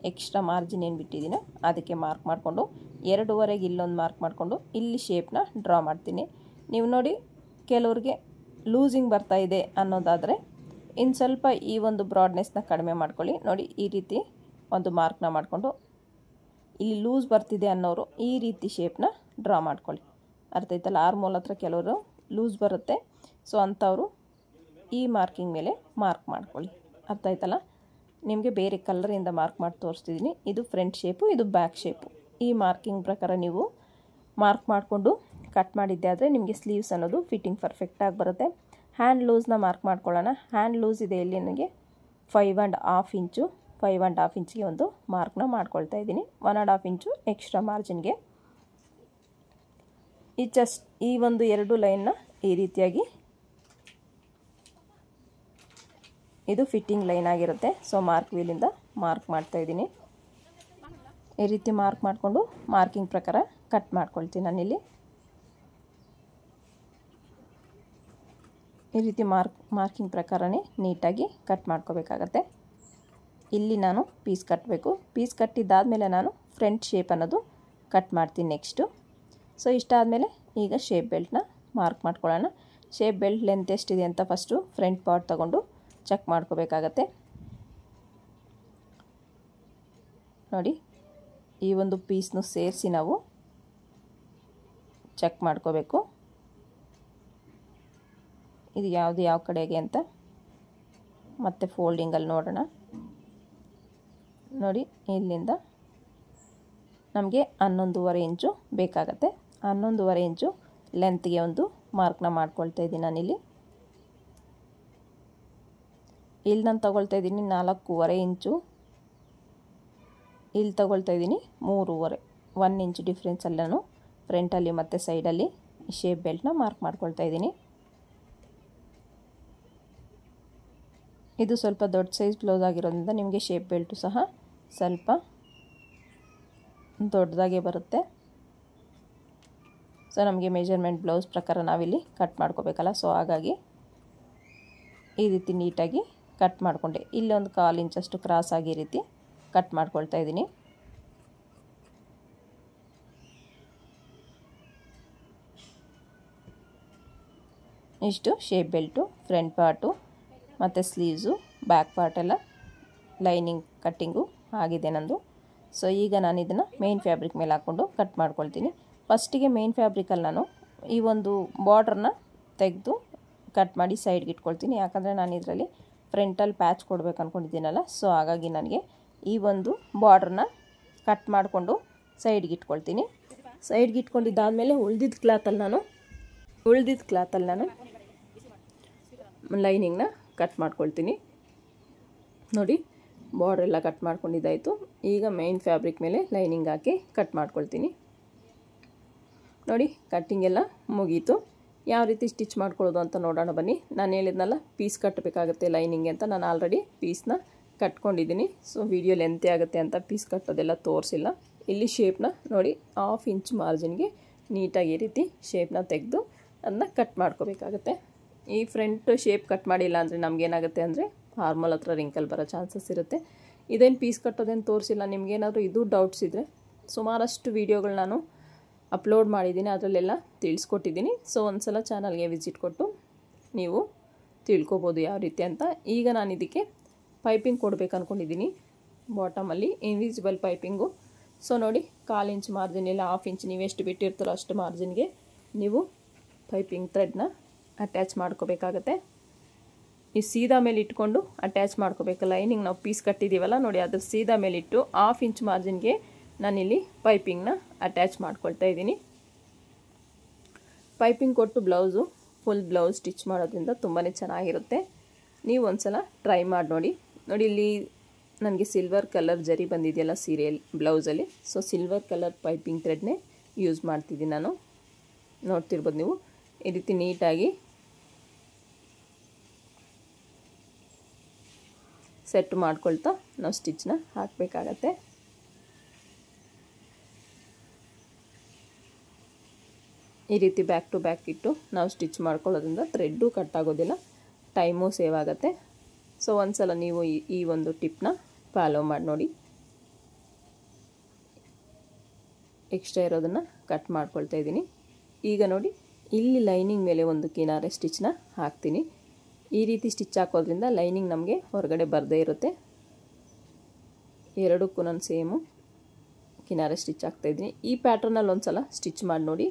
ಎಕ್ಸ್ಟ್ರಾ ಮಾರ್ಜಿನ್ ಏನು ಬಿಟ್ಟಿದ್ದೀನೋ ಅದಕ್ಕೆ ಮಾರ್ಕ್ ಮಾಡಿಕೊಂಡು 2ವರೆಗೆ ಇಲ್ಲೊಂದು ಮಾರ್ಕ್ ಮಾಡಿಕೊಂಡು ಇಲ್ಲಿ ಶೇಪ್ನ ಡ್ರಾ ಮಾಡ್ತೀನಿ. ನೀವು ನೋಡಿ ಕೆಲವ್ರಿಗೆ ಲೂಸಿಂಗ್ ಬರ್ತಾ ಇದೆ ಅನ್ನೋದಾದರೆ ಇನ್ನು ಸ್ವಲ್ಪ ಈ ಒಂದು ಬ್ರಾಡ್ನೆಸ್ನ ಕಡಿಮೆ ಮಾಡ್ಕೊಳ್ಳಿ. ನೋಡಿ ಈ ರೀತಿ ಒಂದು ಮಾರ್ಕ್ನ ಮಾಡಿಕೊಂಡು ಇಲ್ಲಿ ಲೂಸ್ ಬರ್ತಿದೆ ಅನ್ನೋರು ಈ ರೀತಿ ಶೇಪ್ನ ಡ್ರಾ ಮಾಡ್ಕೊಳ್ಳಿ. ಅರ್ಥ ಆಯ್ತಲ್ಲ. ಆರ್ಮೋಲ್ ಹತ್ರ ಕೆಲವರು ಲೂಸ್ ಬರುತ್ತೆ. ಸೊ ಅಂಥವರು ಈ ಮಾರ್ಕಿಂಗ್ ಮೇಲೆ ಮಾರ್ಕ್ ಮಾಡ್ಕೊಳ್ಳಿ. ಅರ್ಥ ಆಯ್ತಲ್ಲ. ನಿಮಗೆ ಬೇರೆ ಕಲರಿಂದ ಮಾರ್ಕ್ ಮಾಡಿ ತೋರಿಸ್ತಿದ್ದೀನಿ. ಇದು ಫ್ರಂಟ್ ಶೇಪು, ಇದು ಬ್ಯಾಕ್ ಶೇಪು. ಈ ಮಾರ್ಕಿಂಗ್ ಪ್ರಕಾರ ನೀವು ಮಾರ್ಕ್ ಮಾಡಿಕೊಂಡು ಕಟ್ ಮಾಡಿದ್ದೆ ಆದರೆ ನಿಮಗೆ ಸ್ಲೀವ್ಸ್ ಅನ್ನೋದು ಫಿಟ್ಟಿಂಗ್ ಪರ್ಫೆಕ್ಟಾಗಿ ಬರುತ್ತೆ. ಹ್ಯಾಂಡ್ ಲೂಸ್ನ ಮಾರ್ಕ್ ಮಾಡ್ಕೊಳ್ಳೋಣ. ಹ್ಯಾಂಡ್ ಲೂಸ್ ಇದೆ ಇಲ್ಲಿ ನನಗೆ 5.5 ಇಂಚು. 5.5 ಇಂಚಿಗೆ ಒಂದು ಮಾರ್ಕ್ನ ಮಾಡ್ಕೊಳ್ತಾ ಇದ್ದೀನಿ. 1.5 ಇಂಚು ಎಕ್ಸ್ಟ್ರಾ ಮಾರ್ಜಿನ್ಗೆ ಈ ಒಂದು 2 ಲೈನ್ನ ಈ ರೀತಿಯಾಗಿ ಇದು ಫಿಟ್ಟಿಂಗ್ ಲೈನ್ ಆಗಿರುತ್ತೆ. ಸೊ ಮಾರ್ಕ್ ವೀಲಿಂದ ಮಾರ್ಕ್ ಮಾಡ್ತಾ ಇದ್ದೀನಿ. ಈ ರೀತಿ ಮಾರ್ಕ್ ಮಾಡಿಕೊಂಡು ಮಾರ್ಕಿಂಗ್ ಪ್ರಕಾರ ಕಟ್ ಮಾಡ್ಕೊಳ್ತೀನಿ ನಾನಿಲ್ಲಿ. ಈ ರೀತಿ ಮಾರ್ಕಿಂಗ್ ಪ್ರಕಾರನೇ ನೀಟಾಗಿ ಕಟ್ ಮಾಡ್ಕೋಬೇಕಾಗತ್ತೆ. ಇಲ್ಲಿ ನಾನು ಪೀಸ್ ಕಟ್ಟಬೇಕು. ಪೀಸ್ ಕಟ್ಟಿದ್ದಾದಮೇಲೆ ನಾನು ಫ್ರಂಟ್ ಶೇಪ್ ಅನ್ನೋದು ಕಟ್ ಮಾಡ್ತೀನಿ ನೆಕ್ಸ್ಟು. ಸೊ ಇಷ್ಟಾದಮೇಲೆ ಈಗ ಶೇಪ್ ಬೆಲ್ಟ್ನ ಮಾರ್ಕ್ ಮಾಡ್ಕೊಳ್ಳೋಣ. ಶೇಪ್ ಬೆಲ್ಟ್ ಲೆಂತ್ ಎಷ್ಟಿದೆ ಅಂತ ಫಸ್ಟು ಫ್ರಂಟ್ ಪಾರ್ಟ್ ತಗೊಂಡು ಚೆಕ್ ಮಾಡ್ಕೋಬೇಕಾಗತ್ತೆ. ನೋಡಿ ಈ ಒಂದು ಪೀಸ್ನು ಸೇರಿಸಿ ನಾವು ಚೆಕ್ ಮಾಡ್ಕೋಬೇಕು. ಇದು ಯಾವ ಕಡೆಗೆ ಅಂತ ಮತ್ತೆ ಫೋಲ್ಡಿಂಗಲ್ಲಿ ನೋಡೋಣ. ನೋಡಿ ಇಲ್ಲಿಂದ ನಮಗೆ 11.25 ಇಂಚು ಬೇಕಾಗತ್ತೆ. 11.25 ಇಂಚು ಲೆಂತ್ಗೆ ಒಂದು ಮಾರ್ಕ್ನ ಮಾಡ್ಕೊಳ್ತಾ ಇದ್ದೀನಿ ನಾನಿಲ್ಲಿ. ಇಲ್ಲಿ ನಾನು ತಗೊಳ್ತಾ ಇದ್ದೀನಿ 4.25 ಇಂಚು. ಇಲ್ಲಿ ತಗೊಳ್ತಾ ಇದ್ದೀನಿ 3.25. 1 ಇಂಚ್ ಡಿಫ್ರೆನ್ಸಲ್ಲಿ ನಾನು ಫ್ರಂಟಲ್ಲಿ ಮತ್ತು ಸೈಡಲ್ಲಿ ಶೇಪ್ ಬೆಲ್ಟ್ನ ಮಾರ್ಕ್ ಮಾಡ್ಕೊಳ್ತಾ ಇದ್ದೀನಿ. ಇದು ಸ್ವಲ್ಪ ದೊಡ್ಡ ಸೈಜ್ ಬ್ಲೌಸ್ ಆಗಿರೋದ್ರಿಂದ ನಿಮಗೆ ಶೇಪ್ ಬೆಲ್ಟು ಸಹ ಸ್ವಲ್ಪ ದೊಡ್ಡದಾಗೆ ಬರುತ್ತೆ. ಸೊ ನಮಗೆ ಮೆಜರ್ಮೆಂಟ್ ಬ್ಲೌಸ್ ಪ್ರಕಾರ ನಾವಿಲ್ಲಿ ಕಟ್ ಮಾಡ್ಕೋಬೇಕಲ್ಲ. ಸೊ ಹಾಗಾಗಿ ಈ ರೀತಿ ನೀಟಾಗಿ ಕಟ್ ಮಾಡಿಕೊಂಡೆ. ಇಲ್ಲೊಂದು 1/4 ಇಂಚಷ್ಟು ಕ್ರಾಸ್ ಆಗಿ ಈ ರೀತಿ ಕಟ್ ಮಾಡ್ಕೊಳ್ತಾ ಇದ್ದೀನಿ. ಇಷ್ಟು ಶೇಪ್ ಬೆಲ್ಟು, ಫ್ರಂಟ್ ಪಾರ್ಟು ಮತ್ತು ಸ್ಲೀವ್ಸು, ಬ್ಯಾಕ್ ಪಾರ್ಟ್ ಎಲ್ಲ ಲೈನಿಂಗ್ ಕಟ್ಟಿಂಗು ಆಗಿದೆ ನಂದು. ಸೊ ಈಗ ನಾನು ಇದನ್ನು ಮೇನ್ ಫ್ಯಾಬ್ರಿಕ್ ಮೇಲೆ ಹಾಕ್ಕೊಂಡು ಕಟ್ ಮಾಡ್ಕೊಳ್ತೀನಿ. ಫಸ್ಟಿಗೆ ಮೇನ್ ಫ್ಯಾಬ್ರಿಕಲ್ಲಿ ನಾನು ಈ ಒಂದು ಬಾರ್ಡ್ರನ್ನ ತೆಗೆದು ಕಟ್ ಮಾಡಿ ಸೈಡ್ಗೆ ಇಟ್ಕೊಳ್ತೀನಿ. ಯಾಕಂದರೆ ನಾನು ಇದರಲ್ಲಿ ಫ್ರಂಟಲ್ಲಿ ಪ್ಯಾಚ್ ಕೊಡಬೇಕು ಅಂದ್ಕೊಂಡಿದ್ದೀನಲ್ಲ. ಸೊ ಹಾಗಾಗಿ ನನಗೆ ಈ ಒಂದು ಬಾರ್ಡ್ರನ್ನ ಕಟ್ ಮಾಡಿಕೊಂಡು ಸೈಡ್ಗೆ ಇಟ್ಕೊಳ್ತೀನಿ. ಸೈಡ್ಗೆ ಇಟ್ಕೊಂಡಿದ್ದಾದಮೇಲೆ ಉಳ್ದಿದ್ದ ಕ್ಲಾತಲ್ಲಿ ನಾನು ಲೈನಿಂಗ್ನ ಕಟ್ ಮಾಡ್ಕೊಳ್ತೀನಿ. ನೋಡಿ ಬಾರ್ಡ್ರ್ ಎಲ್ಲ ಕಟ್ ಮಾಡ್ಕೊಂಡಿದ್ದಾಯಿತು. ಈಗ ಮೇನ್ ಫ್ಯಾಬ್ರಿಕ್ ಮೇಲೆ ಲೈನಿಂಗ್ ಹಾಕಿ ಕಟ್ ಮಾಡ್ಕೊಳ್ತೀನಿ. ನೋಡಿ ಕಟ್ಟಿಂಗ್ ಎಲ್ಲ ಮುಗೀತು. ಯಾವ ರೀತಿ ಸ್ಟಿಚ್ ಮಾಡ್ಕೊಳ್ಳೋದು ಅಂತ ನೋಡೋಣ ಬನ್ನಿ. ನಾನು ಹೇಳಿದ್ನಲ್ಲ ಪೀಸ್ ಕಟ್ಟಬೇಕಾಗುತ್ತೆ ಲೈನಿಂಗ್ ಅಂತ, ನಾನು ಆಲ್ರೆಡಿ ಪೀಸ್ನ ಕಟ್ಕೊಂಡಿದ್ದೀನಿ. ಸೊ ವಿಡಿಯೋ ಲೆಂತಿ ಆಗುತ್ತೆ ಅಂತ ಪೀಸ್ ಕಟ್ಟೋದೆಲ್ಲ ತೋರಿಸಿಲ್ಲ. ಇಲ್ಲಿ ಶೇಪ್ನ ನೋಡಿ 1/2 ಇಂಚ್ ಮಾರ್ಜಿನ್ಗೆ ನೀಟಾಗಿ ಈ ರೀತಿ ಶೇಪ್ನ ತೆಗೆದು ಅದನ್ನ ಕಟ್ ಮಾಡ್ಕೋಬೇಕಾಗತ್ತೆ. ಈ ಫ್ರಂಟ್ ಶೇಪ್ ಕಟ್ ಮಾಡಿಲ್ಲ ಅಂದರೆ ನಮಗೇನಾಗುತ್ತೆ ಅಂದರೆ ಆರ್ಮಲ್ ಹತ್ರ ರಿಂಕಲ್ ಬರೋ ಚಾನ್ಸಸ್ ಇರುತ್ತೆ. ಇದೇನು ಪೀಸ್ ಕಟ್ಟೋದೇನು ತೋರಿಸಿಲ್ಲ. ನಿಮಗೇನಾದರೂ ಇದು ಡೌಟ್ಸ್ ಇದ್ದರೆ ಸುಮಾರಷ್ಟು ವೀಡಿಯೋಗಳು ನಾನು ಅಪ್ಲೋಡ್ ಮಾಡಿದ್ದೀನಿ, ಅದರಲ್ಲೆಲ್ಲ ತಿಳಿಸ್ಕೊಟ್ಟಿದ್ದೀನಿ. ಸೊ ಒಂದು ಸಲ ಚಾನಲ್ಗೆ ವಿಸಿಟ್ ಕೊಟ್ಟು ನೀವು ತಿಳ್ಕೊಬೋದು ಯಾವ ರೀತಿ ಅಂತ. ಈಗ ನಾನು ಇದಕ್ಕೆ ಪೈಪಿಂಗ್ ಕೊಡಬೇಕು ಅಂದ್ಕೊಂಡಿದ್ದೀನಿ. ಬಾಟಮಲ್ಲಿ ಇನ್ವಿಸಿಬಲ್ ಪೈಪಿಂಗು. ಸೊ ನೋಡಿ 1/4 ಇಂಚ್ ಮಾರ್ಜಿನ್ ಇಲ್ಲ 1/2 ಇಂಚ್ ನೀವು ಎಷ್ಟು ಬಿಟ್ಟಿರ್ತಾರೋ ಅಷ್ಟು ಮಾರ್ಜಿನ್ಗೆ ನೀವು ಪೈಪಿಂಗ್ ಥ್ರೆಡ್ನ ಅಟ್ಯಾಚ್ ಮಾಡ್ಕೋಬೇಕಾಗತ್ತೆ. ಈ ಸೀದಾ ಮೇಲೆ ಇಟ್ಕೊಂಡು ಅಟ್ಯಾಚ್ ಮಾಡ್ಕೋಬೇಕು. ಲೈನಿಂಗ್ ನಾವು ಪೀಸ್ ಕಟ್ಟಿದ್ದೀವಲ್ಲ ನೋಡಿ, ಅದ್ರ ಸೀದಾ ಮೇಲಿಟ್ಟು 1/2 ಇಂಚ್ ಮಾರ್ಜಿನ್ಗೆ ನಾನಿಲ್ಲಿ ಪೈಪಿಂಗ್ನ ಅಟ್ಯಾಚ್ ಮಾಡ್ಕೊಳ್ತಾ ಇದ್ದೀನಿ. ಪೈಪಿಂಗ್ ಕೊಟ್ಟು ಬ್ಲೌಸು ಫುಲ್ ಬ್ಲೌಸ್ ಸ್ಟಿಚ್ ಮಾಡೋದ್ರಿಂದ ತುಂಬಾ ಚೆನ್ನಾಗಿರುತ್ತೆ. ನೀವು ಒಂದು ಸಲ ಟ್ರೈ ಮಾಡಿ ನೋಡಿ. ನೋಡಿ ಇಲ್ಲಿ ನನಗೆ ಸಿಲ್ವರ್ ಕಲರ್ ಜರಿ ಬಂದಿದೆಯಲ್ಲ ಸೀರಿಯಲ್ ಬ್ಲೌಸಲ್ಲಿ, ಸೊ ಸಿಲ್ವರ್ ಕಲರ್ ಪೈಪಿಂಗ್ ಥ್ರೆಡ್ನೇ ಯೂಸ್ ಮಾಡ್ತಿದ್ದೀನಿ ನಾನು. ನೋಡ್ತಿರ್ಬೋದು ನೀವು ಈ ರೀತಿ ನೀಟಾಗಿ ಸೆಟ್ ಮಾಡ್ಕೊಳ್ತಾ ನಾವು ಸ್ಟಿಚ್ನ ಹಾಕಬೇಕಾಗತ್ತೆ. ಈ ರೀತಿ ಬ್ಯಾಕ್ ಟು ಬ್ಯಾಕ್ ಇಟ್ಟು ನಾವು ಸ್ಟಿಚ್ ಮಾಡ್ಕೊಳ್ಳೋದ್ರಿಂದ ಥ್ರೆಡ್ಡು ಕಟ್ ಆಗೋದಿಲ್ಲ, ಟೈಮು ಸೇವ್ ಆಗುತ್ತೆ. ಸೊ ಒಂದು ಸಲ ನೀವು ಈ ಒಂದು ಟಿಪ್ನ ಫಾಲೋ ಮಾಡಿ ನೋಡಿ. ಎಕ್ಸ್ಟ್ರಾ ಇರೋದನ್ನು ಕಟ್ ಮಾಡ್ಕೊಳ್ತಾ ಇದ್ದೀನಿ. ಈಗ ನೋಡಿ ಇಲ್ಲಿ ಲೈನಿಂಗ್ ಮೇಲೆ ಒಂದು ಕಿನಾರೆ ಸ್ಟಿಚ್ನ ಹಾಕ್ತೀನಿ. ಈ ರೀತಿ ಸ್ಟಿಚ್ ಹಾಕೋದ್ರಿಂದ ಲೈನಿಂಗ್ ನಮಗೆ ಹೊರಗಡೆ ಬರದೇ ಇರುತ್ತೆ. ಎರಡಕ್ಕೂ ನಾನು ಸೇಮು ಕಿನಾರೆ ಸ್ಟಿಚ್ ಹಾಕ್ತಾಯಿದ್ದೀನಿ. ಈ ಪ್ಯಾಟ್ರನಲ್ಲಿ ಒಂದು ಸಲ ಸ್ಟಿಚ್ ಮಾಡಿ ನೋಡಿ,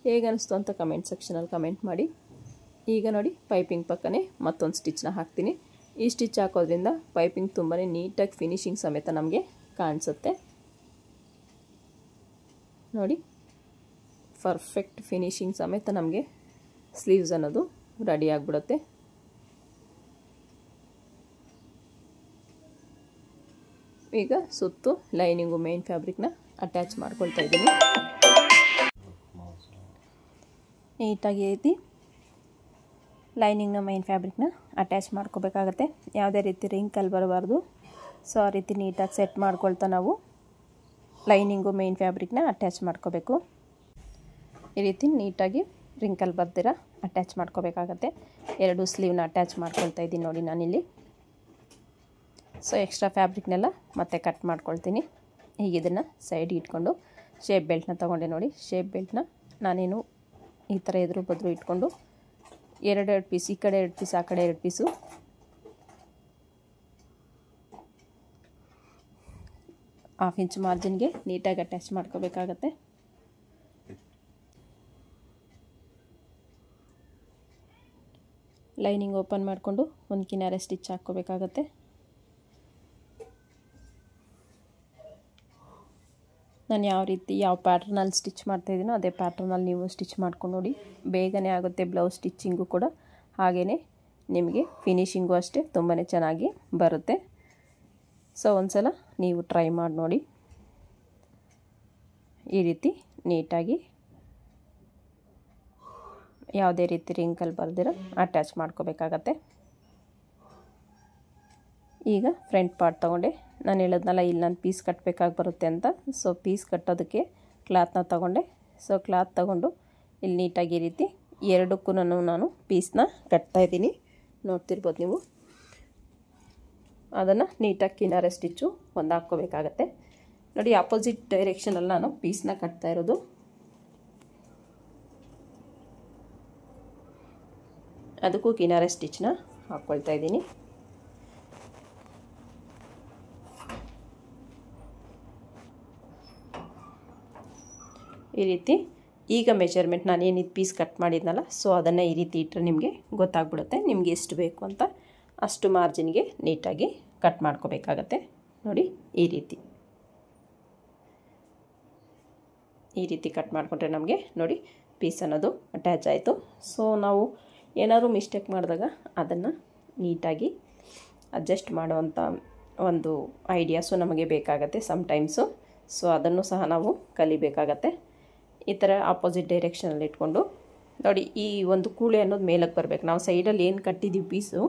ಹೇಗೆ ಅನಿಸ್ತು ಅಂತ ಕಮೆಂಟ್ ಸೆಕ್ಷನಲ್ಲಿ ಕಮೆಂಟ್ ಮಾಡಿ. ಈಗ ನೋಡಿ ಪೈಪಿಂಗ್ ಪಕ್ಕನೇ ಮತ್ತೊಂದು ಸ್ಟಿಚ್ನ ಹಾಕ್ತೀನಿ. ಈ ಸ್ಟಿಚ್ ಹಾಕೋದ್ರಿಂದ ಪೈಪಿಂಗ್ ತುಂಬಾ ನೀಟಾಗಿ ಫಿನಿಶಿಂಗ್ ಸಮೇತ ನಮಗೆ ಕಾಣಿಸುತ್ತೆ. ನೋಡಿ ಪರ್ಫೆಕ್ಟ್ ಫಿನಿಶಿಂಗ್ ಸಮೇತ ನಮಗೆ ಸ್ಲೀವ್ಸ್ ಅನ್ನೋದು ರೆಡಿ ಆಗಿಬಿಡುತ್ತೆ. ಈಗ ಸುತ್ತು ಲೈನಿಂಗು ಮೇನ್ ಫ್ಯಾಬ್ರಿಕ್ನ ಅಟ್ಯಾಚ್ ಮಾಡ್ಕೊಳ್ತಾ ಇದ್ದೀನಿ. ನೀಟಾಗಿ ಐತಿ ಲೈನಿಂಗ್ನ ಮೈನ್ ಫ್ಯಾಬ್ರಿಕ್ನ ಅಟ್ಯಾಚ್ ಮಾಡ್ಕೋಬೇಕಾಗತ್ತೆ. ಯಾವುದೇ ರೀತಿ ರಿಂಕಲ್ ಬರಬಾರ್ದು. ಸೊ ಆ ರೀತಿ ನೀಟಾಗಿ ಸೆಟ್ ಮಾಡ್ಕೊಳ್ತಾ ನಾವು ಲೈನಿಂಗು ಮೈನ್ ಫ್ಯಾಬ್ರಿಕ್ನ ಅಟ್ಯಾಚ್ ಮಾಡ್ಕೋಬೇಕು. ಈ ರೀತಿ ನೀಟಾಗಿ ರಿಂಕಲ್ ಬರ್ದಿರ ಅಟ್ಯಾಚ್ ಮಾಡ್ಕೋಬೇಕಾಗತ್ತೆ. 2 ಸ್ಲೀವ್ನ ಅಟ್ಯಾಚ್ ಮಾಡ್ಕೊಳ್ತಾ ಇದ್ದೀನಿ ನೋಡಿ ನಾನಿಲ್ಲಿ. ಸೊ ಎಕ್ಸ್ಟ್ರಾ ಫ್ಯಾಬ್ರಿಕ್ನೆಲ್ಲ ಮತ್ತೆ ಕಟ್ ಮಾಡ್ಕೊಳ್ತೀನಿ. ಈಗ ಇದನ್ನು ಸೈಡ್ ಇಟ್ಕೊಂಡು ಶೇಪ್ ಬೆಲ್ಟ್ನ ತೊಗೊಂಡೆ ನೋಡಿ. ಶೇಪ್ ಬೆಲ್ಟ್ನ ನಾನೇನು ಈ ಥರ ಎದುರು ಬದ್ರು ಇಟ್ಕೊಂಡು 2 ಪೀಸ್, ಈ ಕಡೆ 2 ಪೀಸ್, ಆ ಕಡೆ 2 ಪೀಸು ಹಾಫ್ ಇಂಚ್ ಮಾರ್ಜಿನ್ಗೆ ನೀಟಾಗಿ ಅಟ್ಯಾಚ್ ಮಾಡ್ಕೋಬೇಕಾಗತ್ತೆ. ಲೈನಿಂಗ್ ಓಪನ್ ಮಾಡಿಕೊಂಡು ಒಂದು ಕಿನಾರೆ ಸ್ಟಿಚ್ ಹಾಕ್ಕೋಬೇಕಾಗತ್ತೆ. ನಾನು ಯಾವ ರೀತಿ ಯಾವ ಪ್ಯಾಟ್ರನಲ್ಲಿ ಸ್ಟಿಚ್ ಮಾಡ್ತಾಯಿದ್ದೀನೋ ಅದೇ ಪ್ಯಾಟ್ರನಲ್ಲಿ ನೀವು ಸ್ಟಿಚ್ ಮಾಡ್ಕೊಂಡು ನೋಡಿ. ಬೇಗನೆ ಆಗುತ್ತೆ ಬ್ಲೌಸ್ ಸ್ಟಿಚ್ಚಿಂಗು ಕೂಡ, ಹಾಗೆಯೇ ನಿಮಗೆ ಫಿನಿಶಿಂಗು ಅಷ್ಟೇ ತುಂಬಾ ಚೆನ್ನಾಗಿ ಬರುತ್ತೆ. ಸೊ ಒಂದು ಸಲ ನೀವು ಟ್ರೈ ಮಾಡಿ ನೋಡಿ. ಈ ರೀತಿ ನೀಟಾಗಿ ಯಾವುದೇ ರೀತಿ ರಿಂಕಲ್ ಬರ್ದಿರೋ ಅಟ್ಯಾಚ್ ಮಾಡ್ಕೋಬೇಕಾಗತ್ತೆ. ಈಗ ಫ್ರಂಟ್ ಪಾರ್ಟ್ ತೊಗೊಂಡೆ. ನಾನು ಹೇಳಿದ್ನಲ್ಲ ಇಲ್ಲಿ ನಾನು ಪೀಸ್ ಕಟ್ಟಬೇಕಾಗಿ ಬರುತ್ತೆ ಅಂತ. ಸೊ ಪೀಸ್ ಕಟ್ಟೋದಕ್ಕೆ ಕ್ಲಾತ್ನ ತೊಗೊಂಡೆ. ಸೊ ಕ್ಲಾತ್ ತೊಗೊಂಡು ಇಲ್ಲಿ ನೀಟಾಗಿ ಈ ರೀತಿ ಎರಡಕ್ಕೂ ನಾನು ಪೀಸ್ನ ಕಟ್ತಾಯಿದ್ದೀನಿ. ನೋಡ್ತಿರ್ಬೋದು ನೀವು. ಅದನ್ನು ನೀಟಾಗಿ ಕಿನಾರೆ ಸ್ಟಿಚ್ಚು ಒಂದು ಹಾಕ್ಕೋಬೇಕಾಗತ್ತೆ. ನೋಡಿ ಆಪೋಸಿಟ್ ಡೈರೆಕ್ಷನಲ್ಲಿ ನಾನು ಪೀಸ್ನ ಕಟ್ತಾ ಇರೋದು. ಅದಕ್ಕೂ ಕಿನಾರೆ ಸ್ಟಿಚ್ನ ಹಾಕ್ಕೊಳ್ತಾ ಇದ್ದೀನಿ. ಈ ರೀತಿ ಈಗ ಮೆಜರ್ಮೆಂಟ್ ನಾನೇನಿದು ಪೀಸ್ ಕಟ್ ಮಾಡಿದ್ನಲ್ಲ, ಸೊ ಅದನ್ನು ಈ ರೀತಿ ಇಟ್ಟರೆ ನಿಮಗೆ ಗೊತ್ತಾಗ್ಬಿಡುತ್ತೆ ನಿಮಗೆ ಎಷ್ಟು ಬೇಕು ಅಂತ. ಅಷ್ಟು ಮಾರ್ಜಿನ್ಗೆ ನೀಟಾಗಿ ಕಟ್ ಮಾಡ್ಕೋಬೇಕಾಗತ್ತೆ. ನೋಡಿ ಈ ರೀತಿ ಕಟ್ ಮಾಡಿಕೊಂಡ್ರೆ ನಮಗೆ ನೋಡಿ ಪೀಸ್ ಅನ್ನೋದು ಅಟ್ಯಾಚ್ ಆಯಿತು. ಸೊ ನಾವು ಏನಾದರೂ ಮಿಸ್ಟೇಕ್ ಮಾಡಿದಾಗ ಅದನ್ನು ನೀಟಾಗಿ ಅಡ್ಜಸ್ಟ್ ಮಾಡುವಂಥ ಒಂದು ಐಡಿಯಾಸು ನಮಗೆ ಬೇಕಾಗತ್ತೆ ಸಮ್ಟೈಮ್ಸು. ಸೊ ಅದನ್ನು ಸಹ ನಾವು ಕಲಿಬೇಕಾಗತ್ತೆ. ಈ ಥರ ಆಪೋಸಿಟ್ ಡೈರೆಕ್ಷನಲ್ಲಿ ಇಟ್ಕೊಂಡು ನೋಡಿ, ಈ ಒಂದು ಕೂಳೆ ಅನ್ನೋದು ಮೇಲಕ್ಕೆ ಬರಬೇಕು. ನಾವು ಸೈಡಲ್ಲಿ ಏನು ಕಟ್ಟಿದ್ದೀವಿ ಪೀಸು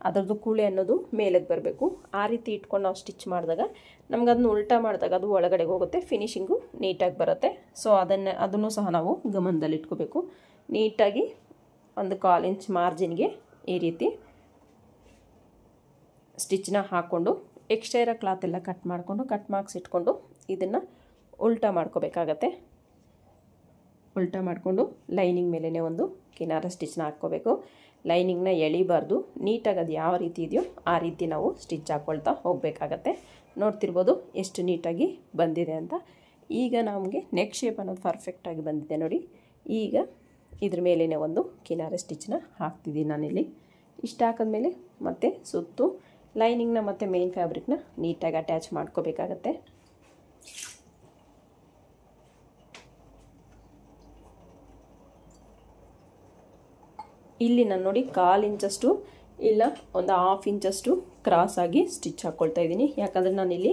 ಅದರದ್ದು ಕೂಳೆ ಅನ್ನೋದು ಮೇಲಕ್ಕೆ ಬರಬೇಕು. ಆ ರೀತಿ ಇಟ್ಕೊಂಡು ನಾವು ಸ್ಟಿಚ್ ಮಾಡಿದಾಗ ನಮ್ಗೆ ಅದನ್ನು ಉಲ್ಟಾ ಮಾಡಿದಾಗ ಅದು ಒಳಗಡೆ ಹೋಗುತ್ತೆ, ಫಿನಿಶಿಂಗು ನೀಟಾಗಿ ಬರುತ್ತೆ. ಸೊ ಅದನ್ನು ಸಹ ನಾವು ಗಮನದಲ್ಲಿ ಇಟ್ಕೋಬೇಕು. ನೀಟಾಗಿ ಒಂದು 1/4 ಇಂಚ್ ಮಾರ್ಜಿನ್ಗೆ ಈ ರೀತಿ ಸ್ಟಿಚ್ನ ಹಾಕ್ಕೊಂಡು ಎಕ್ಸ್ಟ್ರಾ ಇರೋ ಕ್ಲಾತ್ ಎಲ್ಲ ಕಟ್ ಮಾರ್ಕ್ಸ್ ಇಟ್ಕೊಂಡು ಇದನ್ನು ಉಲ್ಟಾ ಮಾಡ್ಕೋಬೇಕಾಗತ್ತೆ. ಉಲ್ಟಾ ಮಾಡಿಕೊಂಡು ಲೈನಿಂಗ್ ಮೇಲೇ ಒಂದು ಕಿನಾರ ಸ್ಟಿಚ್ನ ಹಾಕ್ಕೋಬೇಕು. ಲೈನಿಂಗ್ನ ಎಳಿಬಾರ್ದು, ನೀಟಾಗಿ ಅದು ಯಾವ ರೀತಿ ಇದೆಯೋ ಆ ರೀತಿ ನಾವು ಸ್ಟಿಚ್ ಹಾಕ್ಕೊಳ್ತಾ ಹೋಗಬೇಕಾಗತ್ತೆ. ನೋಡ್ತಿರ್ಬೋದು ಎಷ್ಟು ನೀಟಾಗಿ ಬಂದಿದೆ ಅಂತ. ಈಗ ನಮಗೆ ನೆಕ್ ಶೇಪ್ ಅನ್ನೋದು ಪರ್ಫೆಕ್ಟಾಗಿ ಬಂದಿದೆ ನೋಡಿ. ಈಗ ಇದ್ರ ಮೇಲೇ ಒಂದು ಕಿನಾರ ಸ್ಟಿಚ್ನ ಹಾಕ್ತಿದ್ದೀನಿ ನಾನಿಲ್ಲಿ. ಇಷ್ಟು ಹಾಕಿದ್ಮೇಲೆ ಮತ್ತೆ ಸುತ್ತು ಲೈನಿಂಗ್ನ ಮತ್ತು ಮೇನ್ ಫ್ಯಾಬ್ರಿಕ್ನ ನೀಟಾಗಿ ಅಟ್ಯಾಚ್ ಮಾಡ್ಕೋಬೇಕಾಗತ್ತೆ. ಇಲ್ಲಿ ನಾನು ನೋಡಿ 1/4 ಇಂಚಷ್ಟು ಇಲ್ಲ ಒಂದು 1/2 ಇಂಚಷ್ಟು ಕ್ರಾಸಾಗಿ ಸ್ಟಿಚ್ ಹಾಕ್ಕೊಳ್ತಾ ಇದ್ದೀನಿ. ಯಾಕಂದರೆ ನಾನಿಲ್ಲಿ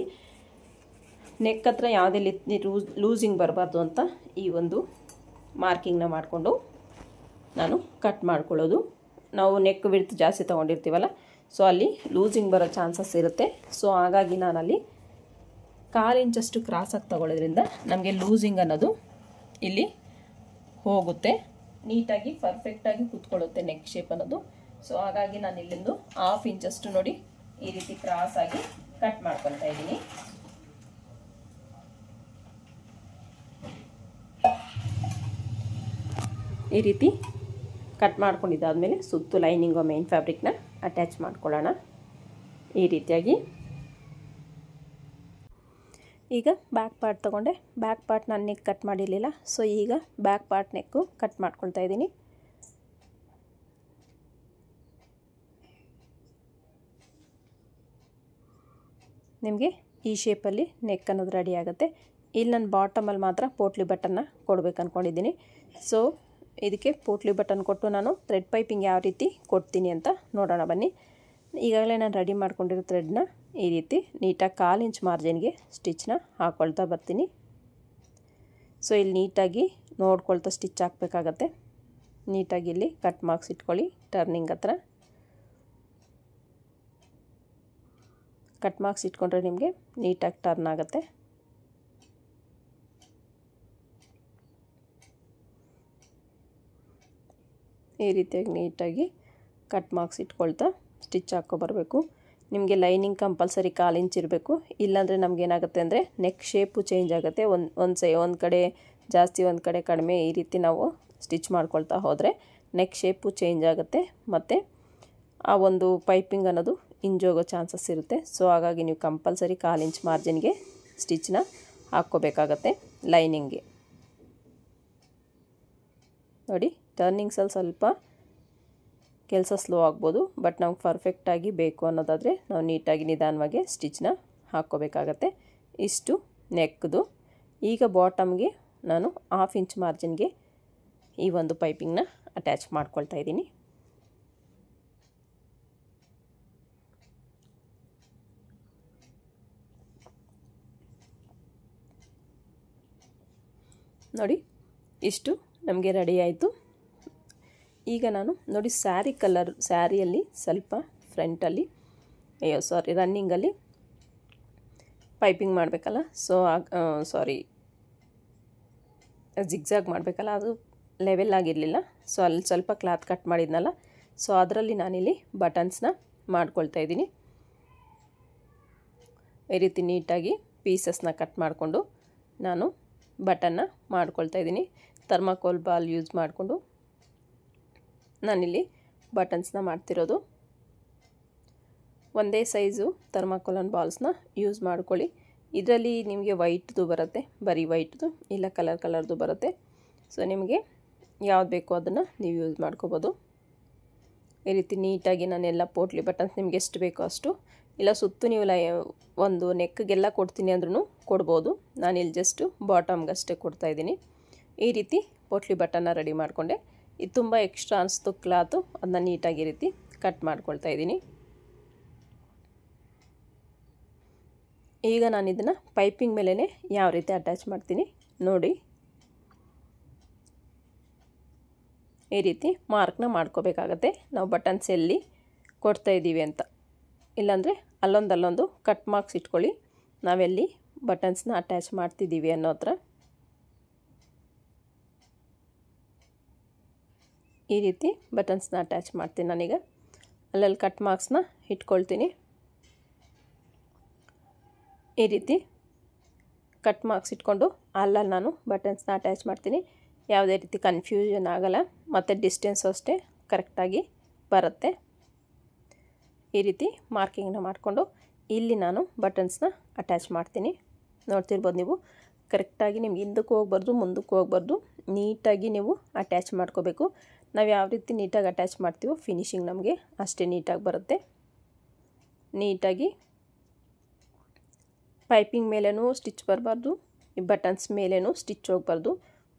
ನೆಕ್ ಹತ್ರ ಯಾವುದೇ ಲೂಸಿಂಗ್ ಬರಬಾರ್ದು ಅಂತ ಈ ಒಂದು ಮಾರ್ಕಿಂಗ್ನ ಮಾಡಿಕೊಂಡು ನಾನು ಕಟ್ ಮಾಡ್ಕೊಳ್ಳೋದು. ನಾವು ನೆಕ್ ವಿಡ್ತ್ ಜಾಸ್ತಿ ತೊಗೊಂಡಿರ್ತೀವಲ್ಲ, ಸೊ ಅಲ್ಲಿ ಲೂಸಿಂಗ್ ಬರೋ ಚಾನ್ಸಸ್ ಇರುತ್ತೆ. ಸೊ ಹಾಗಾಗಿ ನಾನಲ್ಲಿ 1/4 ಇಂಚಷ್ಟು ಕ್ರಾಸಾಗಿ ತೊಗೊಳ್ಳೋದ್ರಿಂದ ನಮಗೆ ಲೂಸಿಂಗ್ ಅನ್ನೋದು ಇಲ್ಲಿ ಹೋಗುತ್ತೆ, ನೀಟಾಗಿ ಪರ್ಫೆಕ್ಟಾಗಿ ಕೂತ್ಕೊಳ್ಳುತ್ತೆ ನೆಕ್ ಶೇಪ್ ಅನ್ನೋದು. ಸೊ ಹಾಗಾಗಿ ನಾನು ಇಲ್ಲಿಂದು 1/2 ಇಂಚಷ್ಟು ನೋಡಿ ಈ ರೀತಿ ಕ್ರಾಸಾಗಿ ಕಟ್ ಮಾಡ್ಕೊಳ್ತಾ ಇದ್ದೀನಿ. ಈ ರೀತಿ ಕಟ್ ಮಾಡ್ಕೊಂಡಿದ್ದಾದಮೇಲೆ ಸುತ್ತು ಲೈನಿಂಗು ಮೇನ್ ಫ್ಯಾಬ್ರಿಕ್ನ ಅಟ್ಯಾಚ್ ಮಾಡ್ಕೊಳ್ಳೋಣ ಈ ರೀತಿಯಾಗಿ. ಈಗ ಬ್ಯಾಕ್ ಪಾರ್ಟ್ ತೊಗೊಂಡೆ. ಬ್ಯಾಕ್ ಪಾರ್ಟ್ ನಾನು ನೆಕ್ ಕಟ್ ಮಾಡಿರಲಿಲ್ಲ, ಸೊ ಈಗ ಬ್ಯಾಕ್ ಪಾರ್ಟ್ ನೆಕ್ಕು ಕಟ್ ಮಾಡ್ಕೊಳ್ತಾ ಇದ್ದೀನಿ. ನಿಮಗೆ ಈ ಶೇಪಲ್ಲಿ ನೆಕ್ ಅನ್ನೋದು ರೆಡಿ ಆಗುತ್ತೆ. ಇಲ್ಲಿ ನಾನು ಬಾಟಮಲ್ಲಿ ಮಾತ್ರ ಪೋಟ್ಲಿ ಬಟನ್ನ ಕೊಡ್ಬೇಕು ಅಂದ್ಕೊಂಡಿದ್ದೀನಿ. ಸೊ ಇದಕ್ಕೆ ಪೋಟ್ಲಿ ಬಟನ್ ಕೊಟ್ಟು ನಾನು ಥ್ರೆಡ್ ಪೈಪಿಂಗ್ ಯಾವ ರೀತಿ ಕೊಡ್ತೀನಿ ಅಂತ ನೋಡೋಣ ಬನ್ನಿ. ಈಗಾಗಲೇ ನಾನು ರೆಡಿ ಮಾಡ್ಕೊಂಡಿರೋ ಥ್ರೆಡ್ನ ಈ ರೀತಿ ನೀಟಾಗಿ 1/4 ಇಂಚ್ ಮಾರ್ಜಿನ್ಗೆ ಸ್ಟಿಚ್ನ ಹಾಕ್ಕೊಳ್ತಾ ಬರ್ತೀನಿ. ಸೊ ಇಲ್ಲಿ ನೀಟಾಗಿ ನೋಡ್ಕೊಳ್ತಾ ಸ್ಟಿಚ್ ಹಾಕಬೇಕಾಗತ್ತೆ. ನೀಟಾಗಿ ಇಲ್ಲಿ ಕಟ್ ಮಾರ್ಕ್ಸ್ ಇಟ್ಕೊಳ್ಳಿ. ಟರ್ನಿಂಗ್ ಹತ್ರ ಕಟ್ ಮಾರ್ಕ್ಸ್ ಇಟ್ಕೊಂಡ್ರೆ ನಿಮಗೆ ನೀಟಾಗಿ ಟರ್ನ್ ಆಗುತ್ತೆ. ಈ ರೀತಿಯಾಗಿ ನೀಟಾಗಿ ಕಟ್ ಮಾರ್ಕ್ಸ್ ಇಟ್ಕೊಳ್ತಾ ಸ್ಟಿಚ್ ಹಾಕ್ಕೊಬರ್ಬೇಕು. ನಿಮಗೆ ಲೈನಿಂಗ್ ಕಂಪಲ್ಸರಿ 1/4 ಇಂಚ್ ಇರಬೇಕು. ಇಲ್ಲಾಂದರೆ ನಮಗೇನಾಗುತ್ತೆ ಅಂದರೆ ನೆಕ್ ಶೇಪು ಚೇಂಜ್ ಆಗುತ್ತೆ. ಒಂದು ಕಡೆ ಜಾಸ್ತಿ ಒಂದು ಕಡೆ ಕಡಿಮೆ ಈ ರೀತಿ ನಾವು ಸ್ಟಿಚ್ ಮಾಡ್ಕೊಳ್ತಾ ಹೋದರೆ ನೆಕ್ ಶೇಪು ಚೇಂಜ್ ಆಗುತ್ತೆ ಮತ್ತು ಆ ಒಂದು ಪೈಪಿಂಗ್ ಅನ್ನೋದು ಇಂಜೋಗೋ ಚಾನ್ಸಸ್ ಇರುತ್ತೆ. ಸೊ ಹಾಗಾಗಿ ನೀವು ಕಂಪಲ್ಸರಿ 1/4 ಇಂಚ್ ಮಾರ್ಜಿನ್ಗೆ ಸ್ಟಿಚ್ನ ಹಾಕ್ಕೋಬೇಕಾಗತ್ತೆ ಲೈನಿಂಗ್ಗೆ. ನೋಡಿ, ಟರ್ನಿಂಗ್ಸಲ್ಲಿ ಸ್ವಲ್ಪ ಕೆಲಸ ಸ್ಲೋ ಆಗ್ಬೋದು, ಬಟ್ ನಮ್ಗೆ ಪರ್ಫೆಕ್ಟಾಗಿ ಬೇಕು ಅನ್ನೋದಾದರೆ ನಾವು ನೀಟಾಗಿ ನಿಧಾನವಾಗಿ ಸ್ಟಿಚ್ನ ಹಾಕ್ಕೋಬೇಕಾಗತ್ತೆ. ಇಷ್ಟು ನೆಕ್ದು. ಈಗ ಬಾಟಮ್ಗೆ ನಾನು 1/2 ಇಂಚ್ ಮಾರ್ಜಿನ್ಗೆ ಈ ಒಂದು ಪೈಪಿಂಗ್ನ ಅಟ್ಯಾಚ್ ಮಾಡ್ಕೊಳ್ತಾ ಇದ್ದೀನಿ. ನೋಡಿ, ಇಷ್ಟು ನಮಗೆ ರೆಡಿ ಆಯಿತು. ಈಗ ನಾನು ನೋಡಿ ಸ್ಯಾರಿಯಲ್ಲಿ ಸ್ವಲ್ಪ ಫ್ರಂಟಲ್ಲಿ ರನ್ನಿಂಗಲ್ಲಿ ಪೈಪಿಂಗ್ ಮಾಡಬೇಕಲ್ಲ, ಸೊ ಜಿಗ್ಜಾಗ್ ಮಾಡಬೇಕಲ್ಲ, ಅದು ಲೆವೆಲ್ ಆಗಿರಲಿಲ್ಲ. ಸೊ ಅಲ್ಲಿ ಸ್ವಲ್ಪ ಕ್ಲಾತ್ ಕಟ್ ಮಾಡಿದ್ನಲ್ಲ, ಸೊ ಅದರಲ್ಲಿ ನಾನಿಲ್ಲಿ ಬಟನ್ಸ್ನ ಮಾಡ್ಕೊಳ್ತಾ ಇದ್ದೀನಿ. ಈ ರೀತಿ ನೀಟಾಗಿ ಪೀಸಸ್ನ ಕಟ್ ಮಾಡಿಕೊಂಡು ನಾನು ಬಟನ್ನ ಮಾಡ್ಕೊಳ್ತಾ ಇದ್ದೀನಿ. ಥರ್ಮಾಕೋಲ್ ಬಾಲ್ ಯೂಸ್ ಮಾಡಿಕೊಂಡು ನಾನಿಲ್ಲಿ ಬಟನ್ಸ್ನ ಮಾಡ್ತಿರೋದು. ಒಂದೇ ಸೈಜು ಥರ್ಮಾಕೋಲನ್ ಬಾಲ್ಸ್ನ ಯೂಸ್ ಮಾಡ್ಕೊಳ್ಳಿ. ಇದರಲ್ಲಿ ನಿಮಗೆ ವೈಟ್ದು ಬರುತ್ತೆ, ಬರೀ ವೈಟ್ದು, ಇಲ್ಲ ಕಲರ್ದು ಬರುತ್ತೆ. ಸೊ ನಿಮಗೆ ಯಾವ್ದು ಬೇಕೋ ಅದನ್ನು ನೀವು ಯೂಸ್ ಮಾಡ್ಕೋಬೋದು. ಈ ರೀತಿ ನೀಟಾಗಿ ನಾನೆಲ್ಲ ಪೋಟ್ಲಿ ಬಟನ್ಸ್ ನಿಮಗೆ ಎಷ್ಟು ಬೇಕೋ ಅಷ್ಟು, ಇಲ್ಲ ಸುತ್ತು ನೀವು ಒಂದು ನೆಕ್ಗೆಲ್ಲ ಕೊಡ್ತೀನಿ ಅಂದ್ರೂ ಕೊಡ್ಬೋದು. ನಾನಿಲ್ಲಿ ಜಸ್ಟು ಬಾಟಮ್ಗಷ್ಟೇ ಕೊಡ್ತಾಯಿದ್ದೀನಿ. ಈ ರೀತಿ ಪೋಟ್ಲಿ ಬಟನ್ನ ರೆಡಿ ಮಾಡಿಕೊಂಡೆ. ಇದು ತುಂಬ ಎಕ್ಸ್ಟ್ರಾ ಅನಿಸ್ತು ಕ್ಲಾತು, ಅದನ್ನ ನೀಟಾಗಿ ಈ ರೀತಿ ಕಟ್ ಮಾಡ್ಕೊಳ್ತಾ ಇದ್ದೀನಿ. ಈಗ ನಾನು ಇದನ್ನು ಪೈಪಿಂಗ್ ಮೇಲೇ ಯಾವ ರೀತಿ ಅಟ್ಯಾಚ್ ಮಾಡ್ತೀನಿ ನೋಡಿ. ಈ ರೀತಿ ಮಾರ್ಕ್ನ ಮಾಡ್ಕೋಬೇಕಾಗತ್ತೆ, ನಾವು ಬಟನ್ಸ್ ಎಲ್ಲಿ ಕೊಡ್ತಾ ಇದ್ದೀವಿ ಅಂತ. ಇಲ್ಲಾಂದರೆ ಅಲ್ಲೊಂದು ಕಟ್ ಮಾರ್ಕ್ಸ್ ಇಟ್ಕೊಳ್ಳಿ, ನಾವೆಲ್ಲಿ ಬಟನ್ಸ್ನ ಅಟ್ಯಾಚ್ ಮಾಡ್ತಿದ್ದೀವಿ ಅನ್ನೋ ಹತ್ರ. ಈ ರೀತಿ ಬಟನ್ಸ್ನ ಅಟ್ಯಾಚ್ ಮಾಡ್ತೀನಿ ನಾನೀಗ. ಅಲ್ಲಲ್ಲಿ ಕಟ್ ಮಾರ್ಕ್ಸ್ನ ಇಟ್ಕೊಳ್ತೀನಿ. ಈ ರೀತಿ ಕಟ್ ಮಾರ್ಕ್ಸ್ ಇಟ್ಕೊಂಡು ಅಲ್ಲಲ್ಲಿ ನಾನು ಬಟನ್ಸ್ನ ಅಟ್ಯಾಚ್ ಮಾಡ್ತೀನಿ. ಯಾವುದೇ ರೀತಿ ಕನ್ಫ್ಯೂಷನ್ ಆಗಲ್ಲ, ಮತ್ತು ಡಿಸ್ಟೆನ್ಸ್ ಅಷ್ಟೇ ಕರೆಕ್ಟಾಗಿ ಬರುತ್ತೆ. ಈ ರೀತಿ ಮಾರ್ಕಿಂಗ್ನ ಮಾಡಿಕೊಂಡು ಇಲ್ಲಿ ನಾನು ಬಟನ್ಸ್ನ ಅಟ್ಯಾಚ್ ಮಾಡ್ತೀನಿ. ನೋಡ್ತಿರ್ಬೋದು ನೀವು, ಕರೆಕ್ಟಾಗಿ ನಿಮ್ಗೆ ಹಿಂದಕ್ಕೂ ಹೋಗ್ಬಾರ್ದು ಮುಂದಕ್ಕೂ ಹೋಗ್ಬಾರ್ದು, ನೀಟಾಗಿ ನೀವು ಅಟ್ಯಾಚ್ ಮಾಡ್ಕೋಬೇಕು. ನಾವು ಯಾವ ರೀತಿ ನೀಟಾಗಿ ಅಟ್ಯಾಚ್ ಮಾಡ್ತೀವೋ ಫಿನಿಶಿಂಗ್ ನಮಗೆ ಅಷ್ಟೇ ನೀಟಾಗಿ ಬರುತ್ತೆ. ನೀಟಾಗಿ ಪೈಪಿಂಗ್ ಮೇಲೇನೂ ಸ್ಟಿಚ್ ಬರಬಾರ್ದು, ಈ ಬಟನ್ಸ್ ಮೇಲೇನೂ ಸ್ಟಿಚ್ ಹೋಗಬಾರ್ದು.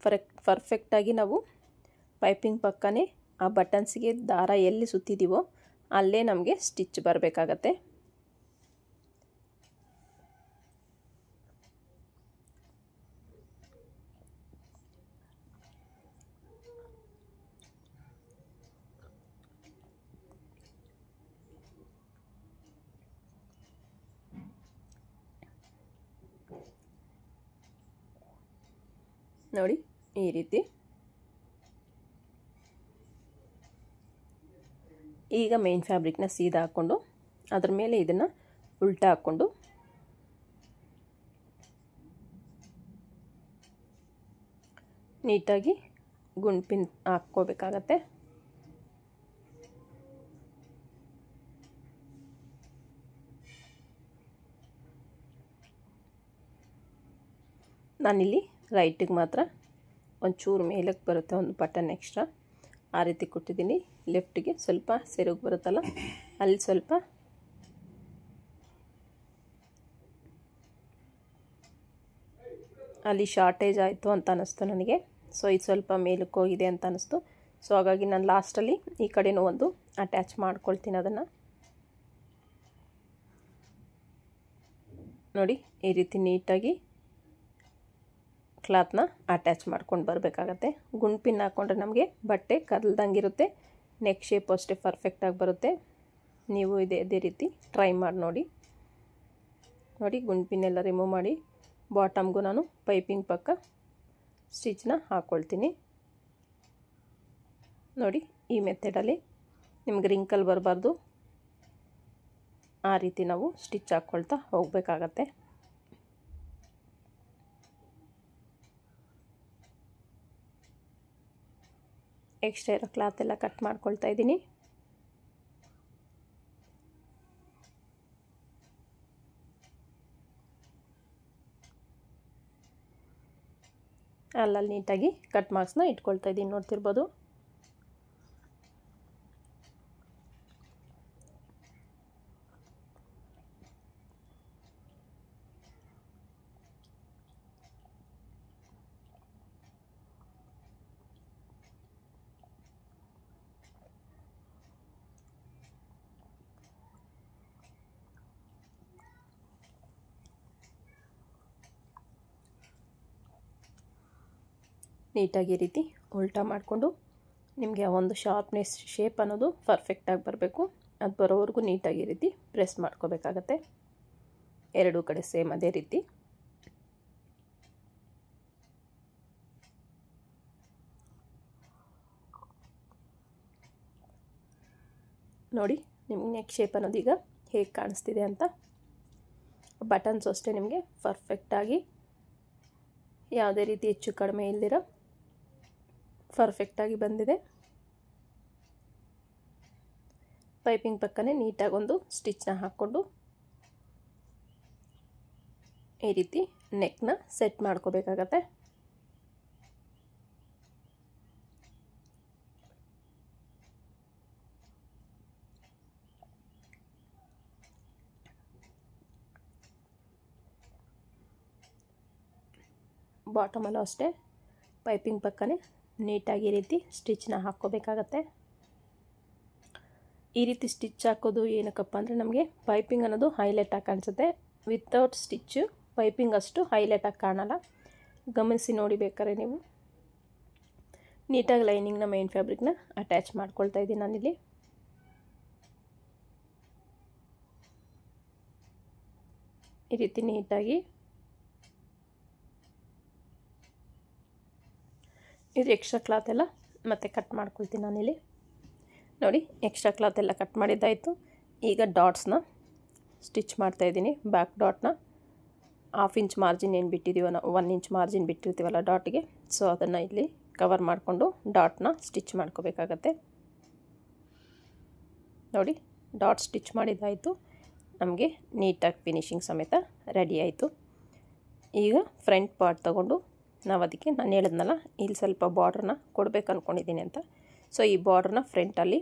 ಪರ್ಫೆಕ್ಟಾಗಿ ನಾವು ಪೈಪಿಂಗ್ ಪಕ್ಕನೇ ಆ ಬಟನ್ಸ್ಗೆ ದಾರ ಎಲ್ಲಿ ಸುತ್ತಿದ್ದೀವೋ ಅಲ್ಲೇ ನಮಗೆ ಸ್ಟಿಚ್ ಬರಬೇಕಾಗತ್ತೆ. ನೋಡಿ ಈ ರೀತಿ. ಈಗ ಮೇನ್ ಫ್ಯಾಬ್ರಿಕ್ನ ಸೀದಾ ಹಾಕ್ಕೊಂಡು ಅದ್ರ ಮೇಲೆ ಇದನ್ನು ಉಲ್ಟಾ ಹಾಕ್ಕೊಂಡು ನೀಟಾಗಿ ಗುಂಡ್ಪಿನ್ ಹಾಕ್ಕೋಬೇಕಾಗತ್ತೆ. ನಾನಿಲ್ಲಿ ರೈಟಿಗೆ ಮಾತ್ರ ಒಂಚೂರು ಮೇಲಕ್ಕೆ ಬರುತ್ತೆ, ಒಂದು ಬಟನ್ ಎಕ್ಸ್ಟ್ರಾ ಆ ರೀತಿ ಕೊಟ್ಟಿದ್ದೀನಿ. ಲೆಫ್ಟಿಗೆ ಸ್ವಲ್ಪ ಸೆರಗು ಬರುತ್ತಲ್ಲ, ಅಲ್ಲಿ ಸ್ವಲ್ಪ ಅಲ್ಲಿ ಶಾರ್ಟೇಜ್ ಆಯಿತು ಅಂತ ಅನ್ನಿಸ್ತು ನನಗೆ. ಸೊ ಇದು ಸ್ವಲ್ಪ ಮೇಲಕ್ಕೆ ಹೋಗಿದೆ ಅಂತ ಅನ್ನಿಸ್ತು. ಸೊ ಹಾಗಾಗಿ ನಾನು ಲಾಸ್ಟಲ್ಲಿ ಈ ಕಡೆನೂ ಒಂದು ಅಟ್ಯಾಚ್ ಮಾಡ್ಕೊಳ್ತೀನಿ. ಅದನ್ನು ನೋಡಿ ಈ ರೀತಿ ನೀಟಾಗಿ ಕ್ಲಾತ್ನ ಅಟ್ಯಾಚ್ ಮಾಡ್ಕೊಂಡು ಬರಬೇಕಾಗತ್ತೆ. ಗುಂಡ್ಪಿನ್ ಹಾಕ್ಕೊಂಡ್ರೆ ನಮಗೆ ಬಟ್ಟೆ ಕದಲ್ದಂಗಿರುತ್ತೆ, ನೆಕ್ ಶೇಪ್ ಅಷ್ಟೇ ಪರ್ಫೆಕ್ಟಾಗಿ ಬರುತ್ತೆ. ನೀವು ಇದೇ ರೀತಿ ಟ್ರೈ ಮಾಡಿ ನೋಡಿ. ನೋಡಿ ಗುಂಡ್ಪಿನ್ನೆಲ್ಲ ರಿಮೂವ್ ಮಾಡಿ ಬಾಟಮ್ಗೂ ನಾನು ಪೈಪಿಂಗ್ ಪಕ್ಕ ಸ್ಟಿಚ್ನ ಹಾಕ್ಕೊಳ್ತೀನಿ. ನೋಡಿ ಈ ಮೆಥಡಲ್ಲಿ ನಿಮ್ಗೆ ರಿಂಕಲ್ ಬರಬಾರ್ದು, ಆ ರೀತಿ ನಾವು ಸ್ಟಿಚ್ ಹಾಕ್ಕೊಳ್ತಾ ಹೋಗಬೇಕಾಗತ್ತೆ. ಎಕ್ಸ್ಟ್ರಾ ಇರೋ ಕ್ಲಾತ್ ಎಲ್ಲ ಕಟ್ ಮಾಡ್ಕೊಳ್ತಾ ಇದ್ದೀನಿ. ಅಲ್ಲಲ್ಲಿ ನೀಟಾಗಿ ಕಟ್ ಮಾರ್ಕ್ಸ್ನ ಇಟ್ಕೊಳ್ತಾ ಇದ್ದೀನಿ, ನೋಡ್ತಿರ್ಬೋದು. ನೀಟಾಗಿ ಈ ರೀತಿ ಉಲ್ಟಾ ಮಾಡಿಕೊಂಡು ನಿಮಗೆ ಒಂದು ಶಾರ್ಪ್ನೆಸ್ ಶೇಪ್ ಅನ್ನೋದು ಪರ್ಫೆಕ್ಟಾಗಿ ಬರಬೇಕು. ಅದು ಬರೋವರೆಗೂ ನೀಟಾಗಿ ಈ ರೀತಿ ಪ್ರೆಸ್ ಮಾಡ್ಕೋಬೇಕಾಗತ್ತೆ. ಎರಡೂ ಕಡೆ ಸೇಮ್ ಅದೇ ರೀತಿ. ನೋಡಿ ನಿಮಗೆ ನೆಕ್ ಶೇಪ್ ಅನ್ನೋದು ಈಗ ಹೇಗೆ ಕಾಣಿಸ್ತಿದೆ ಅಂತ. ಬಟನ್ಸ್ ಅಷ್ಟೇ ನಿಮಗೆ ಪರ್ಫೆಕ್ಟಾಗಿ ಯಾವುದೇ ರೀತಿ ಹೆಚ್ಚು ಕಡಿಮೆ ಇಲ್ದಿರೋ ಪರ್ಫೆಕ್ಟಾಗಿ ಬಂದಿದೆ. ಪೈಪಿಂಗ್ ಪಕ್ಕನೇ ನೀಟಾಗಿ ಒಂದು ಸ್ಟಿಚ್ನ ಹಾಕ್ಕೊಂಡು ಈ ರೀತಿ ನೆಕ್ನ ಸೆಟ್ ಮಾಡ್ಕೋಬೇಕಾಗತ್ತೆ. ಬಾಟಮಲ್ಲೂ ಅಷ್ಟೇ ಪೈಪಿಂಗ್ ಪಕ್ಕನೇ ನೀಟಾಗಿ ಈ ರೀತಿ ಸ್ಟಿಚ್ನ ಹಾಕ್ಕೋಬೇಕಾಗತ್ತೆ. ಈ ರೀತಿ ಸ್ಟಿಚ್ ಹಾಕೋದು ಏನಕ್ಕಪ್ಪ ಅಂದರೆ ನಮಗೆ ಪೈಪಿಂಗ್ ಅನ್ನೋದು ಹೈಲೈಟಾಗಿ ಕಾಣಿಸುತ್ತೆ. ವಿತೌಟ್ ಸ್ಟಿಚ್ಚು ಪೈಪಿಂಗ್ ಅಷ್ಟು ಹೈಲೈಟಾಗಿ ಕಾಣಲ್ಲ. ಗಮನಿಸಿ ನೋಡಿ ಬೇಕಾದ್ರೆ ನೀವು. ನೀಟಾಗಿ ಲೈನಿಂಗ್ನ ಮೇನ್ ಫ್ಯಾಬ್ರಿಕ್ನ ಅಟ್ಯಾಚ್ ಮಾಡ್ಕೊಳ್ತಾ ಇದ್ದೀನಿ ನಾನಿಲ್ಲಿ. ಈ ರೀತಿ ನೀಟಾಗಿ ಇದು ಎಕ್ಸ್ಟ್ರಾ ಕ್ಲಾತ್ ಎಲ್ಲ ಮತ್ತೆ ಕಟ್ ಮಾಡ್ಕೊಳ್ತೀನಿ ನಾನಿಲ್ಲಿ. ನೋಡಿ ಎಕ್ಸ್ಟ್ರಾ ಕ್ಲಾತ್ ಎಲ್ಲ ಕಟ್ ಮಾಡಿದ್ದಾಯಿತು. ಈಗ ಡಾಟ್ಸ್ನ ಸ್ಟಿಚ್ ಮಾಡ್ತಾಯಿದ್ದೀನಿ. ಬ್ಯಾಕ್ ಡಾಟ್ನ 1/2 ಇಂಚ್ ಮಾರ್ಜಿನ್ ಏನು ಬಿಟ್ಟಿದ್ದೀವೋ ನಾವು 1 ಇಂಚ್ ಮಾರ್ಜಿನ್ ಬಿಟ್ಟಿರ್ತೀವಲ್ಲ ಡಾಟ್ಗೆ, ಸೊ ಅದನ್ನು ಇಲ್ಲಿ ಕವರ್ ಮಾಡಿಕೊಂಡು ಡಾಟ್ನ ಸ್ಟಿಚ್ ಮಾಡ್ಕೋಬೇಕಾಗತ್ತೆ. ನೋಡಿ ಡಾಟ್ ಸ್ಟಿಚ್ ಮಾಡಿದ್ದಾಯಿತು. ನಮಗೆ ನೀಟಾಗಿ ಫಿನಿಶಿಂಗ್ ಸಮೇತ ರೆಡಿ ಆಯಿತು. ಈಗ ಫ್ರಂಟ್ ಪಾರ್ಟ್ ತೊಗೊಂಡು ನಾವು ಅದಕ್ಕೆ ನಾನು ಹೇಳಿದ್ನಲ್ಲ ಇಲ್ಲಿ ಸ್ವಲ್ಪ ಬಾರ್ಡ್ರನ್ನ ಕೊಡಬೇಕು ಅಂದ್ಕೊಂಡಿದ್ದೀನಿ ಅಂತ. ಸೊ ಈ ಬಾರ್ಡ್ರನ್ನ ಫ್ರಂಟಲ್ಲಿ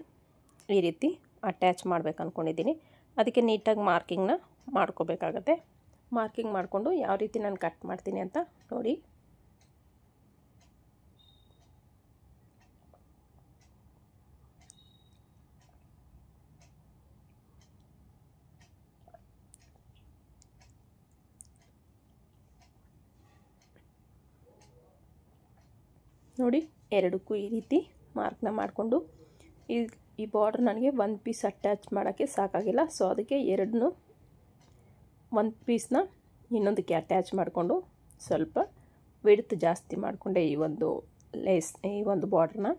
ಈ ರೀತಿ ಅಟ್ಯಾಚ್ ಮಾಡಬೇಕು ಅಂದ್ಕೊಂಡಿದ್ದೀನಿ. ಅದಕ್ಕೆ ನೀಟಾಗಿ ಮಾರ್ಕಿಂಗ್ನ ಮಾಡ್ಕೋಬೇಕಾಗತ್ತೆ. ಮಾರ್ಕಿಂಗ್ ಮಾಡಿಕೊಂಡು ಯಾವ ರೀತಿ ನಾನು ಕಟ್ ಮಾಡ್ತೀನಿ ಅಂತ ನೋಡಿ. ನೋಡಿ ಎರಡಕ್ಕೂ ಈ ರೀತಿ ಮಾರ್ಕ್ನ ಮಾಡಿಕೊಂಡು ಈ ಬಾರ್ಡರ್ ನನಗೆ ಒಂದು ಪೀಸ್ ಅಟ್ಯಾಚ್ ಮಾಡೋಕ್ಕೆ ಸಾಕಾಗಿಲ್ಲ. ಸೊ ಅದಕ್ಕೆ ಎರಡನ್ನೂ ಒಂದು ಪೀಸ್ನ ಇನ್ನೊಂದಕ್ಕೆ ಅಟ್ಯಾಚ್ ಮಾಡಿಕೊಂಡು ಸ್ವಲ್ಪ ವಿಡ್ತ್ ಜಾಸ್ತಿ ಮಾಡಿಕೊಂಡೆ ಈ ಒಂದು ಬಾರ್ಡ್ರನ್ನ.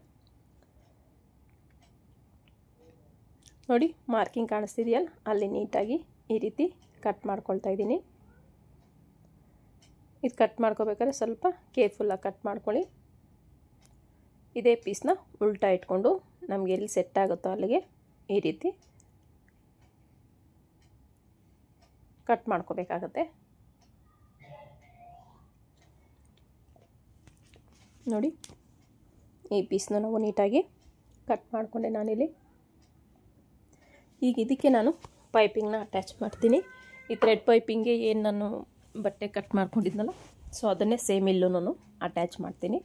ನೋಡಿ ಮಾರ್ಕಿಂಗ್ ಕಾಣಿಸ್ತಿದೆಯಲ್ಲ, ಅಲ್ಲಿ ನೀಟಾಗಿ ಈ ರೀತಿ ಕಟ್ ಮಾಡ್ಕೊಳ್ತಾ ಇದ್ದೀನಿ. ಇದು ಕಟ್ ಮಾಡ್ಕೋಬೇಕಾದ್ರೆ ಸ್ವಲ್ಪ ಕೇರ್ಫುಲ್ಲಾಗಿ ಕಟ್ ಮಾಡ್ಕೊಳ್ಳಿ. ಇದೇ ಪೀಸ್ನ ಉಲ್ಟಾ ಇಟ್ಕೊಂಡು ನಮಗೆ ಎಲ್ಲಿ ಸೆಟ್ ಆಗುತ್ತೋ ಅಲ್ಲಿಗೆ ಈ ರೀತಿ ಕಟ್ ಮಾಡ್ಕೋಬೇಕಾಗತ್ತೆ. ನೋಡಿ ಈ ಪೀಸ್ನ ನಾವು ನೀಟಾಗಿ ಕಟ್ ಮಾಡಿಕೊಂಡೆ ನಾನಿಲ್ಲಿ. ಈಗ ಇದಕ್ಕೆ ನಾನು ಪೈಪಿಂಗ್ನ ಅಟ್ಯಾಚ್ ಮಾಡ್ತೀನಿ. ಈ ಥ್ರೆಡ್ ಪೈಪಿಂಗ್ಗೆ ಏನು ನಾನು ಬಟ್ಟೆ ಕಟ್ ಮಾಡ್ಕೊಂಡಿದ್ನಲ್ಲ, ಸೊ ಅದನ್ನೇ ಸೇಮ್ ಇಲ್ಲೂ ನಾನು ಅಟ್ಯಾಚ್ ಮಾಡ್ತೀನಿ.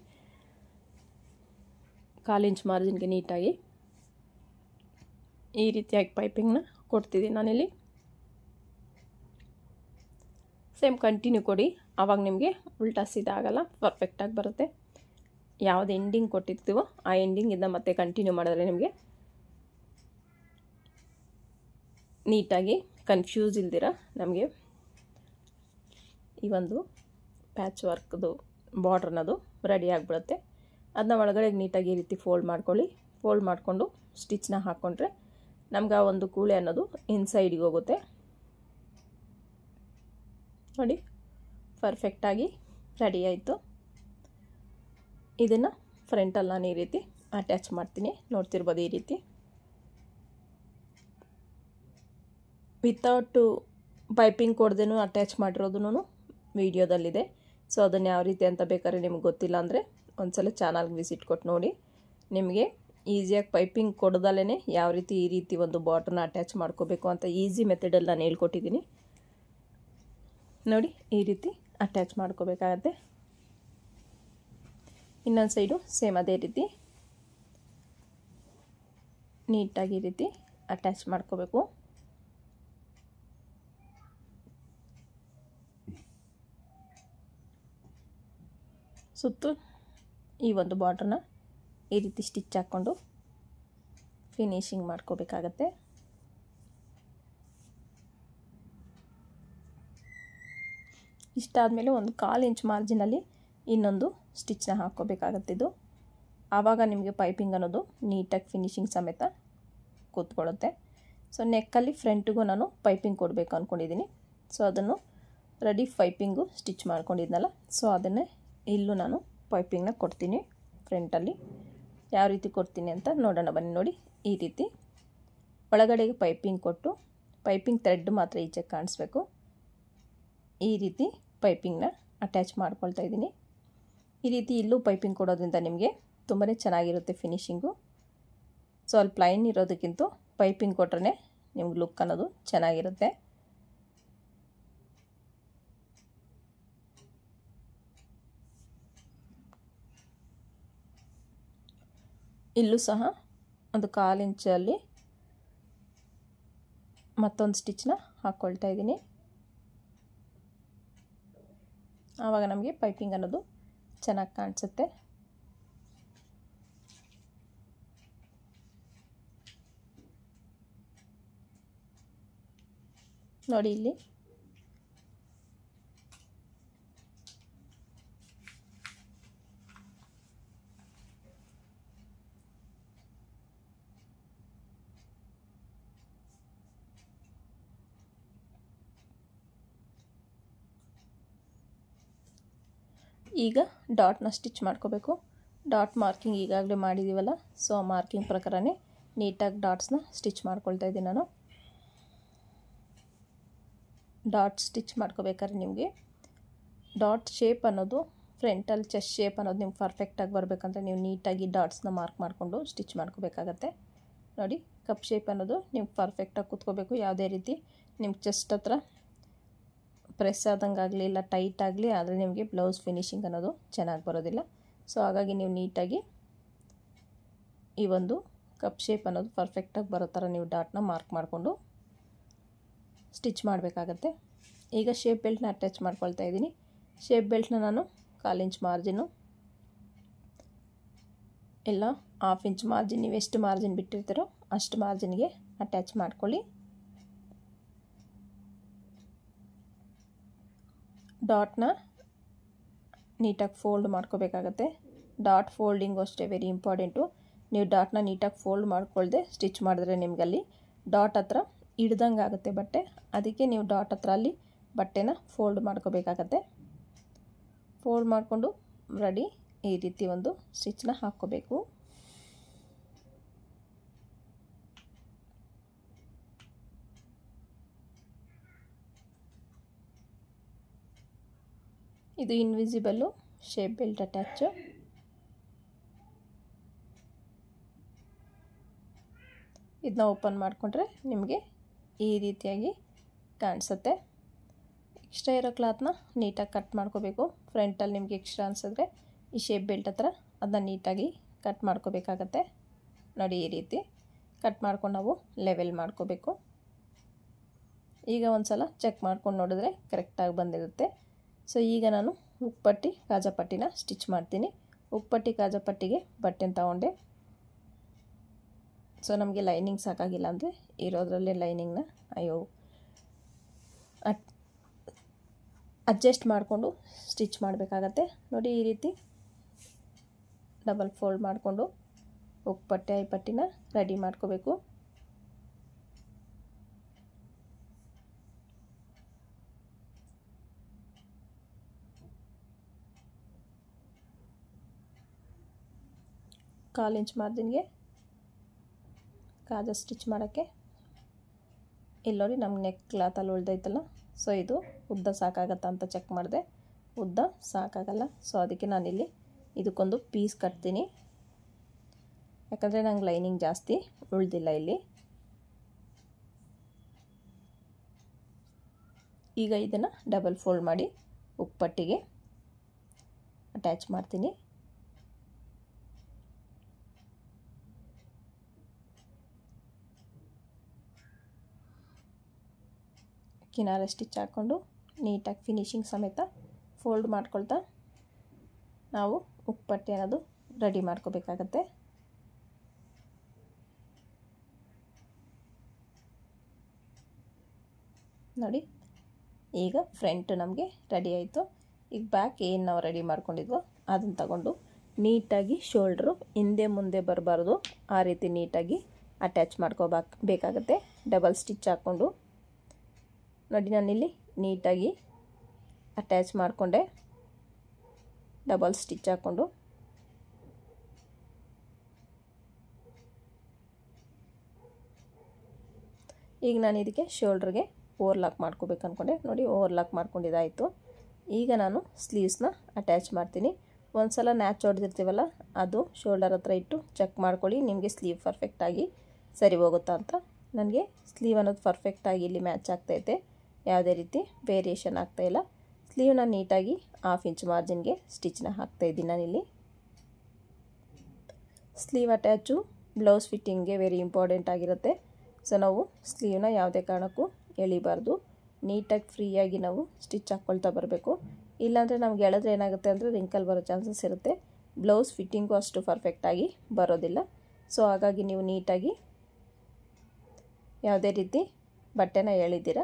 1/4 ಇಂಚ್ ಮಾರ್ಜಿನ್ಗೆ ನೀಟಾಗಿ ಈ ರೀತಿಯಾಗಿ ಪೈಪಿಂಗ್ನ ಕೊಡ್ತಿದ್ದೀನಿ ನಾನಿಲ್ಲಿ. ಸೇಮ್ ಕಂಟಿನ್ಯೂ ಕೊಡಿ, ಆವಾಗ ನಿಮಗೆ ಉಲ್ಟಾ ಸೀದಾ ಆಗಲ್ಲ, ಪರ್ಫೆಕ್ಟಾಗಿ ಬರುತ್ತೆ. ಯಾವುದು ಎಂಡಿಂಗ್ ಕೊಟ್ಟಿರ್ತೀವೋ ಆ ಎಂಡಿಂಗಿಂದ ಮತ್ತೆ ಕಂಟಿನ್ಯೂ ಮಾಡಿದ್ರೆ ನಿಮಗೆ ನೀಟಾಗಿ ಕನ್ಫ್ಯೂಸ್ ಇಲ್ದಿರ ನಮಗೆ ಈ ಒಂದು ಪ್ಯಾಚ್ ವರ್ಕ್ದು ಬಾರ್ಡ್ರ್ ಅನ್ನೋದು ರೆಡಿ ಆಗಿಬಿಡುತ್ತೆ. ಅದನ್ನ ಒಳಗಡೆ ನೀಟಾಗಿ ಈ ರೀತಿ ಫೋಲ್ಡ್ ಮಾಡ್ಕೊಳ್ಳಿ. ಫೋಲ್ಡ್ ಮಾಡಿಕೊಂಡು ಸ್ಟಿಚ್ನ ಹಾಕ್ಕೊಂಡ್ರೆ ನಮ್ಗೆ ಆ ಒಂದು ಕೂಳೆ ಅನ್ನೋದು ಇನ್ಸೈಡಿಗೆ ಹೋಗುತ್ತೆ. ನೋಡಿ ಪರ್ಫೆಕ್ಟಾಗಿ ರೆಡಿ ಆಯಿತು. ಇದನ್ನು ಫ್ರಂಟಲ್ಲಿ ನಾನು ಈ ರೀತಿ ಅಟ್ಯಾಚ್ ಮಾಡ್ತೀನಿ. ನೋಡ್ತಿರ್ಬೋದು ಈ ರೀತಿ ವಿತೌಟು ಪೈಪಿಂಗ್ ಕೊಡ್ದೇನೂ ಅಟ್ಯಾಚ್ ಮಾಡಿರೋದೂ ವಿಡಿಯೋದಲ್ಲಿದೆ. ಸೊ ಅದನ್ನು ಯಾವ ರೀತಿ ಅಂತ ಬೇಕಾದ್ರೆ ನಿಮ್ಗೆ ಗೊತ್ತಿಲ್ಲ ಅಂದರೆ ಒಂದ್ಸಲ ಚಾನಲ್ಗೆ ವಿಸಿಟ್ ಕೊಟ್ಟು ನೋಡಿ. ನಿಮಗೆ ಈಸಿಯಾಗಿ ಪೈಪಿಂಗ್ ಕೊಡದಲ್ಲೇ ಯಾವ ರೀತಿ ಈ ರೀತಿ ಒಂದು ಬಾರ್ಡ್ರನ್ನ ಅಟ್ಯಾಚ್ ಮಾಡ್ಕೋಬೇಕು ಅಂತ ಈಸಿ ಮೆಥಡಲ್ಲಿ ನಾನು ಹೇಳ್ಕೊಟ್ಟಿದ್ದೀನಿ. ನೋಡಿ ಈ ರೀತಿ ಅಟ್ಯಾಚ್ ಮಾಡ್ಕೋಬೇಕಾಗತ್ತೆ. ಇನ್ನೊಂದು ಸೈಡು ಸೇಮ್ ಅದೇ ರೀತಿ ನೀಟಾಗಿ ಈ ರೀತಿ ಅಟ್ಯಾಚ್ ಮಾಡ್ಕೋಬೇಕು. ಸುತ್ತು ಈ ಒಂದು ಬಾರ್ಡ್ರನ್ನ ಈ ರೀತಿ ಸ್ಟಿಚ್ ಹಾಕ್ಕೊಂಡು ಫಿನಿಶಿಂಗ್ ಮಾಡ್ಕೋಬೇಕಾಗತ್ತೆ. ಇಷ್ಟಾದಮೇಲೆ ಒಂದು 1/4 ಇಂಚ್ ಮಾರ್ಜಿನಲ್ಲಿ ಇನ್ನೊಂದು ಸ್ಟಿಚ್ನ ಹಾಕ್ಕೋಬೇಕಾಗತ್ತಿದ್ದು. ಆವಾಗ ನಿಮಗೆ ಪೈಪಿಂಗ್ ಅನ್ನೋದು ನೀಟಾಗಿ ಫಿನಿಶಿಂಗ್ ಸಮೇತ ಕೂತ್ಕೊಳ್ಳುತ್ತೆ. ಸೊ ನೆಕ್ಕಲ್ಲಿ ಫ್ರಂಟಿಗೂ ನಾನು ಪೈಪಿಂಗ್ ಕೊಡಬೇಕು ಅಂದ್ಕೊಂಡಿದ್ದೀನಿ. ಸೊ ಅದನ್ನು ರೆಡಿ ಪೈಪಿಂಗು ಸ್ಟಿಚ್ ಮಾಡ್ಕೊಂಡಿದ್ನಲ್ಲ, ಸೊ ಅದನ್ನೇ ಇಲ್ಲೂ ನಾನು ಪೈಪಿಂಗ್ನ ಕೊಡ್ತೀನಿ. ಫ್ರಂಟಲ್ಲಿ ಯಾವ ರೀತಿ ಕೊಡ್ತೀನಿ ಅಂತ ನೋಡೋಣ ಬನ್ನಿ. ನೋಡಿ ಈ ರೀತಿ ಒಳಗಡೆಗೆ ಪೈಪಿಂಗ್ ಕೊಟ್ಟು ಪೈಪಿಂಗ್ ಥ್ರೆಡ್ ಮಾತ್ರ ಈಚೆ ಕಾಣಿಸ್ಬೇಕು. ಈ ರೀತಿ ಪೈಪಿಂಗ್ನ ಅಟ್ಯಾಚ್ ಮಾಡ್ಕೊಳ್ತಾ ಇದ್ದೀನಿ. ಈ ರೀತಿ ಇಲ್ಲೂ ಪೈಪಿಂಗ್ ಕೊಡೋದ್ರಿಂದ ನಿಮಗೆ ತುಂಬಾ ಚೆನ್ನಾಗಿರುತ್ತೆ ಫಿನಿಶಿಂಗು. ಸೊ ಅಲ್ಲಿ ಪ್ಲೈನ್ ಇರೋದಕ್ಕಿಂತ ಪೈಪಿಂಗ್ ಕೊಟ್ರೆ ನಿಮ್ಗೆ ಲುಕ್ ಅನ್ನೋದು ಚೆನ್ನಾಗಿರುತ್ತೆ. ಇಲ್ಲೂ ಸಹ ಒಂದು 1/4 ಇಂಚಲ್ಲಿ ಮತ್ತೊಂದು ಸ್ಟಿಚ್ನ ಹಾಕ್ಕೊಳ್ತಾ ಇದ್ದೀನಿ. ಆವಾಗ ನಮಗೆ ಪೈಪಿಂಗ್ ಅನ್ನೋದು ಚೆನ್ನಾಗಿ ಕಾಣಿಸುತ್ತೆ. ನೋಡಿ ಇಲ್ಲಿ ಈಗ ಡಾಟ್ನ ಸ್ಟಿಚ್ ಮಾಡ್ಕೋಬೇಕು. ಡಾಟ್ ಮಾರ್ಕಿಂಗ್ ಈಗಾಗಲೇ ಮಾಡಿದ್ದೀವಲ್ಲ, ಸೊ ಆ ಮಾರ್ಕಿಂಗ್ ಪ್ರಕಾರನೇ ನೀಟಾಗಿ ಡಾಟ್ಸ್ನ ಸ್ಟಿಚ್ ಮಾಡ್ಕೊಳ್ತಾ ಇದ್ದೀನಿ ನಾನು. ಡಾಟ್ ಸ್ಟಿಚ್ ಮಾಡ್ಕೋಬೇಕಾದ್ರೆ ನಿಮಗೆ ಡಾಟ್ ಶೇಪ್ ಅನ್ನೋದು ಫ್ರಂಟಲ್ಲಿ ಚೆಸ್ಟ್ ಶೇಪ್ ಅನ್ನೋದು ನಿಮ್ಗೆ ಪರ್ಫೆಕ್ಟಾಗಿ ಬರಬೇಕಂದ್ರೆ ನೀವು ನೀಟಾಗಿ ಡಾಟ್ಸ್ನ ಮಾರ್ಕ್ ಮಾಡಿಕೊಂಡು ಸ್ಟಿಚ್ ಮಾಡ್ಕೋಬೇಕಾಗತ್ತೆ. ನೋಡಿ ಕಪ್ ಶೇಪ್ ಅನ್ನೋದು ನಿಮ್ಗೆ ಪರ್ಫೆಕ್ಟಾಗಿ ಕೂತ್ಕೋಬೇಕು. ಯಾವುದೇ ರೀತಿ ನಿಮ್ಗೆ ಚೆಸ್ಟ್ ಹತ್ರ ಪ್ರೆಸ್ ಆದಂಗೆ ಆಗಲಿ ಇಲ್ಲ ಟೈಟ್ ಆಗಲಿ ಆದರೆ ನಿಮಗೆ ಬ್ಲೌಸ್ ಫಿನಿಶಿಂಗ್ ಅನ್ನೋದು ಚೆನ್ನಾಗಿ ಬರೋದಿಲ್ಲ. ಸೊ ಹಾಗಾಗಿ ನೀವು ನೀಟಾಗಿ ಈ ಒಂದು ಕಪ್ ಶೇಪ್ ಅನ್ನೋದು ಪರ್ಫೆಕ್ಟಾಗಿ ಬರೋ ಥರ ನೀವು ಡಾಟ್ನ ಮಾರ್ಕ್ ಮಾಡಿಕೊಂಡು ಸ್ಟಿಚ್ ಮಾಡಬೇಕಾಗತ್ತೆ. ಈಗ ಶೇಪ್ ಬೆಲ್ಟ್ನ ಅಟ್ಯಾಚ್ ಮಾಡ್ಕೊಳ್ತಾ ಇದ್ದೀನಿ. ಶೇಪ್ ಬೆಲ್ಟ್ನ ನಾನು 1/4 ಇಂಚ್ ಮಾರ್ಜಿನ್ನು ಇಲ್ಲ 1/2 ಇಂಚ್ ಮಾರ್ಜಿನ್, ನೀವು ಎಷ್ಟು ಮಾರ್ಜಿನ್ ಬಿಟ್ಟಿರ್ತೀರೋ ಅಷ್ಟು ಮಾರ್ಜಿನ್ಗೆ ಅಟ್ಯಾಚ್ ಮಾಡ್ಕೊಳ್ಳಿ. ಡಾಟ್ನ ನೀಟಾಗಿ ಫೋಲ್ಡ್ ಮಾಡ್ಕೋಬೇಕಾಗತ್ತೆ. ಡಾಟ್ ಫೋಲ್ಡಿಂಗು ಅಷ್ಟೇ ವೆರಿ ಇಂಪಾರ್ಟೆಂಟು. ನೀವು ಡಾಟ್ನ ನೀಟಾಗಿ ಫೋಲ್ಡ್ ಮಾಡ್ಕೊಳ್ದೆ ಸ್ಟಿಚ್ ಮಾಡಿದ್ರೆ ನಿಮಗಲ್ಲಿ ಡಾಟ್ ಹತ್ರ ಹಿಡ್ದಂಗೆ ಆಗುತ್ತೆ ಬಟ್ಟೆ. ಅದಕ್ಕೆ ನೀವು ಡಾಟ್ ಹತ್ರ ಅಲ್ಲಿ ಬಟ್ಟೆನ ಫೋಲ್ಡ್ ಮಾಡ್ಕೋಬೇಕಾಗತ್ತೆ. ಫೋಲ್ಡ್ ಮಾಡಿಕೊಂಡು ರೆಡಿ ಈ ರೀತಿ ಒಂದು ಸ್ಟಿಚ್ನ ಹಾಕ್ಕೋಬೇಕು. ಇದು ಇನ್ವಿಸಿಬಲ್ಲು ಶೇಪ್ ಬೆಲ್ಟ್ ಅಟ್ಯಾಚು. ಇದನ್ನ ಓಪನ್ ಮಾಡಿಕೊಂಡ್ರೆ ನಿಮಗೆ ಈ ರೀತಿಯಾಗಿ ಕಾಣಿಸುತ್ತೆ. ಎಕ್ಸ್ಟ್ರಾ ಇರೋ ಕ್ಲಾತ್ನ ನೀಟಾಗಿ ಕಟ್ ಮಾಡ್ಕೋಬೇಕು. ಫ್ರಂಟಲ್ಲಿ ನಿಮಗೆ ಎಕ್ಸ್ಟ್ರಾ ಅನಿಸಿದ್ರೆ ಈ ಶೇಪ್ ಬೆಲ್ಟ್ ಹತ್ರ ಅದನ್ನ ನೀಟಾಗಿ ಕಟ್ ಮಾಡ್ಕೋಬೇಕಾಗತ್ತೆ. ನೋಡಿ ಈ ರೀತಿ ಕಟ್ ಮಾಡ್ಕೊಂಡು ನಾವು ಲೆವೆಲ್ ಮಾಡ್ಕೋಬೇಕು. ಈಗ ಒಂದು ಸಲ ಚೆಕ್ ಮಾಡ್ಕೊಂಡು ನೋಡಿದ್ರೆ ಕರೆಕ್ಟಾಗಿ ಬಂದಿರುತ್ತೆ. ಸೊ ಈಗ ನಾನು ಉಕ್ಪಟ್ಟಿ ಕಾಜಾಪಟ್ಟಿನ ಸ್ಟಿಚ್ ಮಾಡ್ತೀನಿ. ಉಕ್ಪಟ್ಟಿ ಕಾಜಾಪಟ್ಟಿಗೆ ಬಟ್ಟೆನ ತಗೊಂಡೆ. ಸೊ ನಮಗೆ ಲೈನಿಂಗ್ ಸಾಕಾಗಿಲ್ಲ ಅಂದರೆ ಇರೋದ್ರಲ್ಲೇ ಲೈನಿಂಗ್ನ ಅಡ್ಜಸ್ಟ್ ಮಾಡಿಕೊಂಡು ಸ್ಟಿಚ್ ಮಾಡಬೇಕಾಗತ್ತೆ. ನೋಡಿ ಈ ರೀತಿ ಡಬಲ್ ಫೋಲ್ಡ್ ಮಾಡಿಕೊಂಡು ಉಕ್ಪಟ್ಟೆ ಐಪಟ್ಟಿನ ರೆಡಿ ಮಾಡ್ಕೋಬೇಕು. ಕಾಲು ಇಂಚ್ ಮಾರ್ಜಿನ್ಗೆ ಕಾಜಾ ಸ್ಟಿಚ್ ಮಾಡೋಕ್ಕೆ ಇಲ್ಲಿ ನೋಡಿ ನಮ್ಮ ನೆಕ್ ಕ್ಲಾತಲ್ಲಿ ಉಳ್ದೈತಲ್ಲ, ಸೊ ಇದು ಉದ್ದ ಸಾಕಾಗತ್ತಾ ಅಂತ ಚೆಕ್ ಮಾಡಿದೆ. ಉದ್ದ ಸಾಕಾಗಲ್ಲ. ಸೊ ಅದಕ್ಕೆ ನಾನಿಲ್ಲಿ ಇದಕ್ಕೊಂದು ಪೀಸ್ ಕಟ್ತೀನಿ. ಯಾಕಂದರೆ ನಂಗೆ ಲೈನಿಂಗ್ ಜಾಸ್ತಿ ಉಳ್ದಿಲ್ಲ ಇಲ್ಲಿ. ಈಗ ಇದನ್ನು ಡಬಲ್ ಫೋಲ್ಡ್ ಮಾಡಿ ಉಕ್ಪಟ್ಟಿಗೆ ಅಟ್ಯಾಚ್ ಮಾಡ್ತೀನಿ. ಕಿನಾರೆ ಸ್ಟಿಚ್ ಹಾಕ್ಕೊಂಡು ನೀಟಾಗಿ ಫಿನಿಶಿಂಗ್ ಸಮೇತ ಫೋಲ್ಡ್ ಮಾಡ್ಕೊಳ್ತಾ ನಾವು ಉಕ್ಪಟ್ಟಿ ಅನ್ನೋದು ರೆಡಿ ಮಾಡ್ಕೋಬೇಕಾಗತ್ತೆ. ನೋಡಿ ಈಗ ಫ್ರಂಟ್ ನಮಗೆ ರೆಡಿ ಆಯಿತು. ಈಗ ಬ್ಯಾಕ್ ಏನು ನಾವು ರೆಡಿ ಮಾಡ್ಕೊಂಡಿದ್ವೋ ಅದನ್ನು ತಗೊಂಡು ನೀಟಾಗಿ ಶೋಲ್ಡ್ರು ಹಿಂದೆ ಮುಂದೆ ಬರಬಾರ್ದು, ಆ ರೀತಿ ನೀಟಾಗಿ ಅಟ್ಯಾಚ್ ಬೇಕಾಗುತ್ತೆ. ಡಬಲ್ ಸ್ಟಿಚ್ ಹಾಕ್ಕೊಂಡು ನೋಡಿ ನಾನಿಲ್ಲಿ ನೀಟಾಗಿ ಅಟ್ಯಾಚ್ ಮಾಡಿಕೊಂಡೆ. ಡಬಲ್ ಸ್ಟಿಚ್ ಹಾಕ್ಕೊಂಡು ಈಗ ನಾನು ಇದಕ್ಕೆ ಶೋಲ್ಡ್ರಿಗೆ ಓವರ್ಲಾಕ್ ಮಾಡ್ಕೋಬೇಕು ಅಂದ್ಕೊಂಡೆ. ನೋಡಿ ಓವರ್ಲಾಕ್ ಮಾಡ್ಕೊಂಡಿದ್ದಾಯಿತು. ಈಗ ನಾನು ಸ್ಲೀವ್ಸ್ನ ಅಟ್ಯಾಚ್ ಮಾಡ್ತೀನಿ. ಒಂದು ಸಲ ನ್ಯಾಚ್ ಹೊಡೆದಿರ್ತೀವಲ್ಲ ಅದು ಶೋಲ್ಡರ್ ಹತ್ರ ಇಟ್ಟು ಚೆಕ್ ಮಾಡ್ಕೊಳ್ಳಿ ನಿಮಗೆ ಸ್ಲೀವ್ ಪರ್ಫೆಕ್ಟಾಗಿ ಸರಿ ಹೋಗುತ್ತಾ ಅಂತ. ನನಗೆ ಸ್ಲೀವ್ ಅನ್ನೋದು ಪರ್ಫೆಕ್ಟಾಗಿ ಇಲ್ಲಿ ಮ್ಯಾಚ್ ಆಗ್ತೈತೆ, ಯಾವುದೇ ರೀತಿ ವೇರಿಯೇಷನ್ ಆಗ್ತಾಯಿಲ್ಲ. ಸ್ಲೀವ್ನ ನೀಟಾಗಿ 1/2 ಇಂಚ್ ಮಾರ್ಜಿನ್ಗೆ ಸ್ಟಿಚ್ನ ಹಾಕ್ತಾಯಿದ್ದೀನಿ ನಾನಿಲ್ಲಿ. ಸ್ಲೀವ್ ಅಟ್ಯಾಚು ಬ್ಲೌಸ್ ಫಿಟ್ಟಿಂಗ್ಗೆ ವೆರಿ ಇಂಪಾರ್ಟೆಂಟ್ ಆಗಿರುತ್ತೆ. ಸೊ ನಾವು ಸ್ಲೀವ್ನ ಯಾವುದೇ ಕಾರಣಕ್ಕೂ ಎಳಿಬಾರ್ದು, ನೀಟಾಗಿ ಫ್ರೀಯಾಗಿ ನಾವು ಸ್ಟಿಚ್ ಹಾಕ್ಕೊಳ್ತಾ ಬರಬೇಕು. ಇಲ್ಲಾಂದರೆ ನಮ್ಗೆ ಎಳೆದ್ರೆ ಏನಾಗುತ್ತೆ ಅಂದರೆ ರಿಂಕಲ್ ಬರೋ ಚಾನ್ಸಸ್ ಇರುತ್ತೆ, ಬ್ಲೌಸ್ ಫಿಟ್ಟಿಂಗು ಅಷ್ಟು ಪರ್ಫೆಕ್ಟಾಗಿ ಬರೋದಿಲ್ಲ. ಸೊ ಹಾಗಾಗಿ ನೀವು ನೀಟಾಗಿ ಯಾವುದೇ ರೀತಿ ಬಟ್ಟೆನ ಎಳಿದ್ದೀರ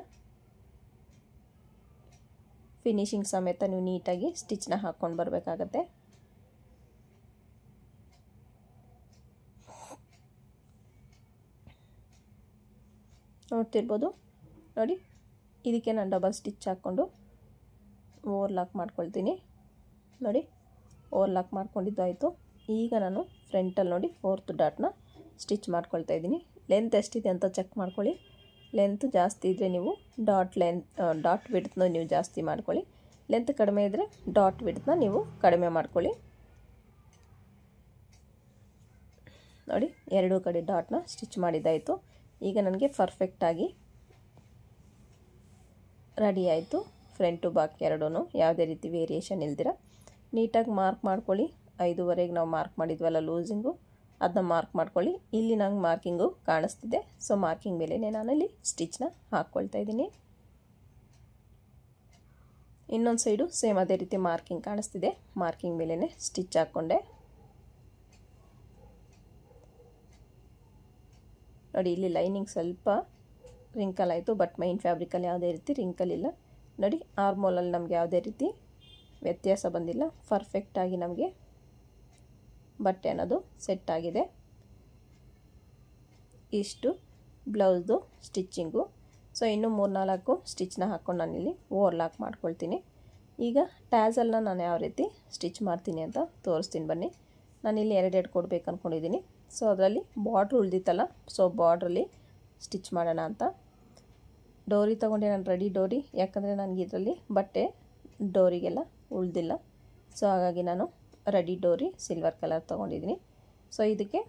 ಫಿನಿಶಿಂಗ್ ಸಮೇತ ನೀವು ನೀಟಾಗಿ ಸ್ಟಿಚ್ನ ಹಾಕ್ಕೊಂಡು ಬರಬೇಕಾಗತ್ತೆ. ನೋಡ್ತಿರ್ಬೋದು ನೋಡಿ, ಇದಕ್ಕೆ ನಾನು ಡಬಲ್ ಸ್ಟಿಚ್ ಹಾಕ್ಕೊಂಡು ಓವರ್ಲಾಕ್ ಮಾಡ್ಕೊಳ್ತೀನಿ. ನೋಡಿ ಓವರ್ಲಾಕ್ ಮಾಡ್ಕೊಂಡಿದ್ದಾಯಿತು. ಈಗ ನಾನು ಫ್ರಂಟಲ್ಲಿ ನೋಡಿ 4th ಡಾಟ್ನ ಸ್ಟಿಚ್ ಮಾಡ್ಕೊಳ್ತಾ ಇದ್ದೀನಿ. ಲೆಂತ್ ಎಷ್ಟಿದೆ ಅಂತ ಚೆಕ್ ಮಾಡ್ಕೊಳ್ಳಿ. ಲೆಂತ್ ಜಾಸ್ತಿ ಇದ್ದರೆ ನೀವು ಡಾಟ್ ವಿಡ್ತ್ನ ನೀವು ಜಾಸ್ತಿ ಮಾಡ್ಕೊಳ್ಳಿ, ಲೆಂತ್ ಕಡಿಮೆ ಇದ್ದರೆ ಡಾಟ್ ವಿಡ್ತ್ನ ನೀವು ಕಡಿಮೆ ಮಾಡ್ಕೊಳ್ಳಿ. ನೋಡಿ ಎರಡೂ ಕಡೆ ಡಾಟ್ನ ಸ್ಟಿಚ್ ಮಾಡಿದ್ದಾಯಿತು. ಈಗ ನನಗೆ ಪರ್ಫೆಕ್ಟಾಗಿ ರೆಡಿ ಆಯಿತು. ಫ್ರಂಟ್ ಟು ಬ್ಯಾಕ್ ಎರಡೂ ಯಾವುದೇ ರೀತಿ ವೇರಿಯೇಷನ್ ಇಲ್ದಿರ ನೀಟಾಗಿ ಮಾರ್ಕ್ ಮಾಡ್ಕೊಳ್ಳಿ. 5ವರೆಗೆ ನಾವು ಮಾರ್ಕ್ ಮಾಡಿದ್ವಲ್ಲ ಲೂಸಿಂಗು, ಅದನ್ನ ಮಾರ್ಕ್ ಮಾಡ್ಕೊಳ್ಳಿ. ಇಲ್ಲಿ ನಂಗೆ ಮಾರ್ಕಿಂಗು ಕಾಣಿಸ್ತಿದೆ, ಸೊ ಮಾರ್ಕಿಂಗ್ ಮೇಲೆ ನಾನಲ್ಲಿ ಸ್ಟಿಚ್ನ ಹಾಕ್ಕೊಳ್ತಾ ಇದ್ದೀನಿ. ಇನ್ನೊಂದು ಸೈಡು ಸೇಮ್ ಅದೇ ರೀತಿ ಮಾರ್ಕಿಂಗ್ ಕಾಣಿಸ್ತಿದೆ, ಮಾರ್ಕಿಂಗ್ ಮೇಲೇ ಸ್ಟಿಚ್ ಹಾಕ್ಕೊಂಡೆ. ನೋಡಿ ಇಲ್ಲಿ ಲೈನಿಂಗ್ ಸ್ವಲ್ಪ ರಿಂಕಲ್ ಆಯಿತು, ಬಟ್ ಮೈನ್ ಫ್ಯಾಬ್ರಿಕಲ್ಲಿ ಯಾವುದೇ ರೀತಿ ರಿಂಕಲ್ ಇಲ್ಲ. ನೋಡಿ ಆರ್ಮೋಲಲ್ಲಿ ನಮಗೆ ಯಾವುದೇ ರೀತಿ ವ್ಯತ್ಯಾಸ ಬಂದಿಲ್ಲ, ಪರ್ಫೆಕ್ಟಾಗಿ ನಮಗೆ ಬಟ್ಟೆ ಅನ್ನೋದು ಸೆಟ್ ಆಗಿದೆ. ಇಷ್ಟು ಬ್ಲೌಸ್ದು ಸ್ಟಿಚ್ಚಿಂಗು. ಸೊ ಇನ್ನೂ 3-4 ಸ್ಟಿಚ್ನ ಹಾಕ್ಕೊಂಡು ನಾನಿಲ್ಲಿ ಓವರ್ಲಾಕ್ ಮಾಡ್ಕೊಳ್ತೀನಿ. ಈಗ ಟ್ಯಾಸಲ್ನ ನಾನು ಯಾವ ರೀತಿ ಸ್ಟಿಚ್ ಮಾಡ್ತೀನಿ ಅಂತ ತೋರಿಸ್ತೀನಿ ಬನ್ನಿ. ನಾನಿಲ್ಲಿ 2 ಕೊಡಬೇಕು ಅಂದ್ಕೊಂಡಿದ್ದೀನಿ. ಸೊ ಅದರಲ್ಲಿ ಬಾರ್ಡ್ರ್ ಉಳ್ದಿತ್ತಲ್ಲ, ಸೊ ಬಾರ್ಡ್ರಲ್ಲಿ ಸ್ಟಿಚ್ ಮಾಡೋಣ ಅಂತ ಡೋರಿ ತೊಗೊಂಡೆ ನಾನು, ರೆಡಿ ಡೋರಿ. ಯಾಕಂದರೆ ನನಗೆ ಇದರಲ್ಲಿ ಬಟ್ಟೆ ಡೋರಿಗೆಲ್ಲ ಉಳ್ದಿಲ್ಲ, ಸೊ ಹಾಗಾಗಿ ನಾನು ರೆಡಿ ಡೋರಿ ಸಿಲ್ವರ್ ಕಲರ್ ತೊಗೊಂಡಿದ್ದೀನಿ. ಸೊ ಇದಕ್ಕೆ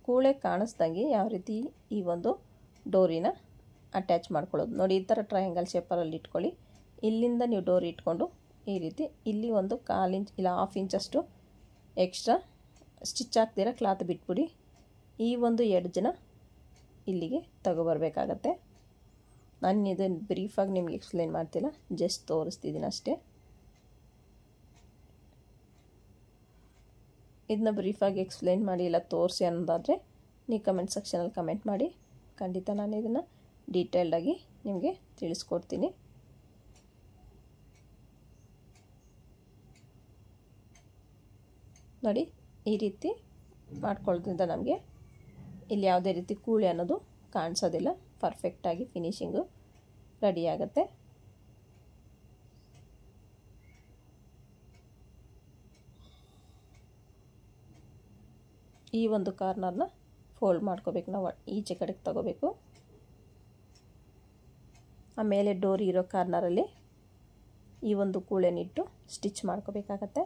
ಕೂಳೆ ಕಾಣಿಸ್ದಂಗೆ ಯಾವ ರೀತಿ ಈ ಒಂದು ಡೋರಿನ ಅಟ್ಯಾಚ್ ಮಾಡ್ಕೊಳ್ಳೋದು ನೋಡಿ. ಈ ಥರ ಟ್ರಯಾಂಗಲ್ ಶೇಪರಲ್ಲಿ ಇಟ್ಕೊಳ್ಳಿ. ಇಲ್ಲಿಂದ ನೀವು ಡೋರಿ ಇಟ್ಕೊಂಡು ಈ ರೀತಿ ಇಲ್ಲಿ ಒಂದು 1/4 ಇಂಚ್ ಇಲ್ಲ 1/2 ಇಂಚಷ್ಟು ಎಕ್ಸ್ಟ್ರಾ ಸ್ಟಿಚ್ ಹಾಕ್ದಿರ ಕ್ಲಾತ್ ಬಿಟ್ಬಿಡಿ. ಈ ಒಂದು ಎಡ್ಜನ್ನ ಇಲ್ಲಿಗೆ ತಗೊಬರ್ಬೇಕಾಗತ್ತೆ. ನಾನು ಇದನ್ನು ಬ್ರೀಫಾಗಿ ನಿಮಗೆ ಎಕ್ಸ್ಪ್ಲೇನ್ ಮಾಡ್ತಿಲ್ಲ, ಜಸ್ಟ್ ತೋರಿಸ್ತಿದ್ದೀನಿ ಅಷ್ಟೇ. ಇದನ್ನ ಬ್ರೀಫಾಗಿ ಎಕ್ಸ್ಪ್ಲೇನ್ ಮಾಡಿ ಇಲ್ಲ ತೋರಿಸಿ ಅನ್ನೋದಾದರೆ ನೀವು ಕಮೆಂಟ್ ಸೆಕ್ಷನಲ್ಲಿ ಕಮೆಂಟ್ ಮಾಡಿ, ಖಂಡಿತ ನಾನು ಇದನ್ನು ಡೀಟೇಲ್ಡಾಗಿ ನಿಮಗೆ ತಿಳಿಸ್ಕೊಡ್ತೀನಿ. ನೋಡಿ ಈ ರೀತಿ ಮಾಡ್ಕೊಳ್ಳೋದ್ರಿಂದ ನಮಗೆ ಇಲ್ಲಿ ಯಾವುದೇ ರೀತಿ ಕೂಳೆ ಅನ್ನೋದು ಕಾಣಿಸೋದಿಲ್ಲ, ಪರ್ಫೆಕ್ಟಾಗಿ ಫಿನಿಶಿಂಗು ರೆಡಿ ಆಗುತ್ತೆ. ಈ ಒಂದು ಕಾರ್ನರ್ನ ಫೋಲ್ಡ್ ಮಾಡ್ಕೋಬೇಕು, ನಾವು ಈಚೆ ಕಡೆಗೆ ತಗೋಬೇಕು. ಆಮೇಲೆ ಡೋರಿ ಇರೋ ಕಾರ್ನರಲ್ಲಿ ಈ ಒಂದು ಕೂಳೆನಿಟ್ಟು ಸ್ಟಿಚ್ ಮಾಡ್ಕೋಬೇಕಾಗತ್ತೆ.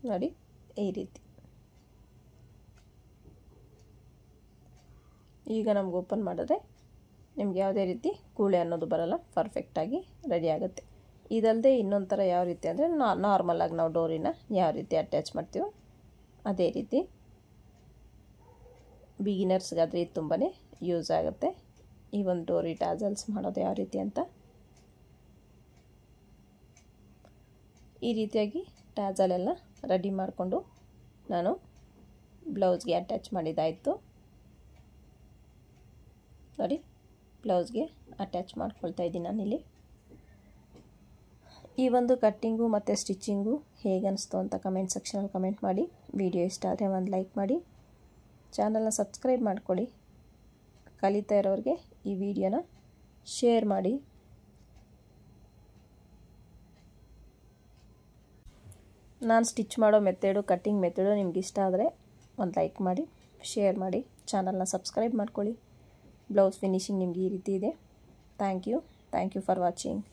ನೋಡಿ ಈ ರೀತಿ. ಈಗ ನಮ್ಗೆ ಓಪನ್ ಮಾಡಿದ್ರೆ ನಿಮ್ಗೆ ಯಾವುದೇ ರೀತಿ ಕೂಳೆ ಅನ್ನೋದು ಬರಲ್ಲ, ಪರ್ಫೆಕ್ಟಾಗಿ ರೆಡಿ ಆಗುತ್ತೆ. ಇದಲ್ಲದೆ ಇನ್ನೊಂದು ಥರ ಯಾವ ರೀತಿ ಅಂದರೆ ನಾರ್ಮಲಾಗಿ ನಾವು ಡೋರಿನ ಯಾವ ರೀತಿ ಅಟ್ಯಾಚ್ ಮಾಡ್ತೀವೋ ಅದೇ ರೀತಿ ಬಿಗಿನರ್ಸ್ಗಾದರೆ ಇದು ತುಂಬಾ ಯೂಸ್ ಆಗುತ್ತೆ. ಈ ಒಂದು ಡೋರಿ ಟಾಸಲ್ಸ್ ಮಾಡೋದು ಯಾವ ರೀತಿ ಅಂತ ಈ ರೀತಿಯಾಗಿ ಟಾಸಲೆಲ್ಲ ರೆಡಿ ಮಾಡಿಕೊಂಡು ನಾನು ಬ್ಲೌಸ್ಗೆ ಅಟ್ಯಾಚ್ ಮಾಡಿದ್ದಾಯಿತು. ನೋಡಿ ಬ್ಲೌಸ್ಗೆ ಅಟ್ಯಾಚ್ ಮಾಡ್ಕೊಳ್ತಾ ಇದ್ದೀನಿ ನಾನಿಲ್ಲಿ. ಈ ಒಂದು ಕಟ್ಟಿಂಗು ಮತ್ತು ಸ್ಟಿಚ್ಚಿಂಗು ಹೇಗೆ ಅನಿಸ್ತು ಅಂತ ಕಮೆಂಟ್ ಸೆಕ್ಷನಲ್ಲಿ ಕಮೆಂಟ್ ಮಾಡಿ. ವಿಡಿಯೋ ಇಷ್ಟ ಆದರೆ ಒಂದು ಲೈಕ್ ಮಾಡಿ, ಚಾನಲ್ನ ಸಬ್ಸ್ಕ್ರೈಬ್ ಮಾಡ್ಕೊಳ್ಳಿ. ಕಲಿತಾ ಇರೋರಿಗೆ ಈ ವಿಡಿಯೋನ ಶೇರ್ ಮಾಡಿ. ನಾನು ಸ್ಟಿಚ್ ಮಾಡೋ ಮೆಥಡು, ಕಟ್ಟಿಂಗ್ ಮೆಥಡು ನಿಮ್ಗೆ ಇಷ್ಟ ಆದರೆ ಒಂದು ಲೈಕ್ ಮಾಡಿ, ಶೇರ್ ಮಾಡಿ, ಚಾನಲ್ನ ಸಬ್ಸ್ಕ್ರೈಬ್ ಮಾಡ್ಕೊಳ್ಳಿ. ಬ್ಲೌಸ್ ಫಿನಿಶಿಂಗ್ ನಿಮಗೆ ಈ ರೀತಿ ಇದೆ. Thank you for watching.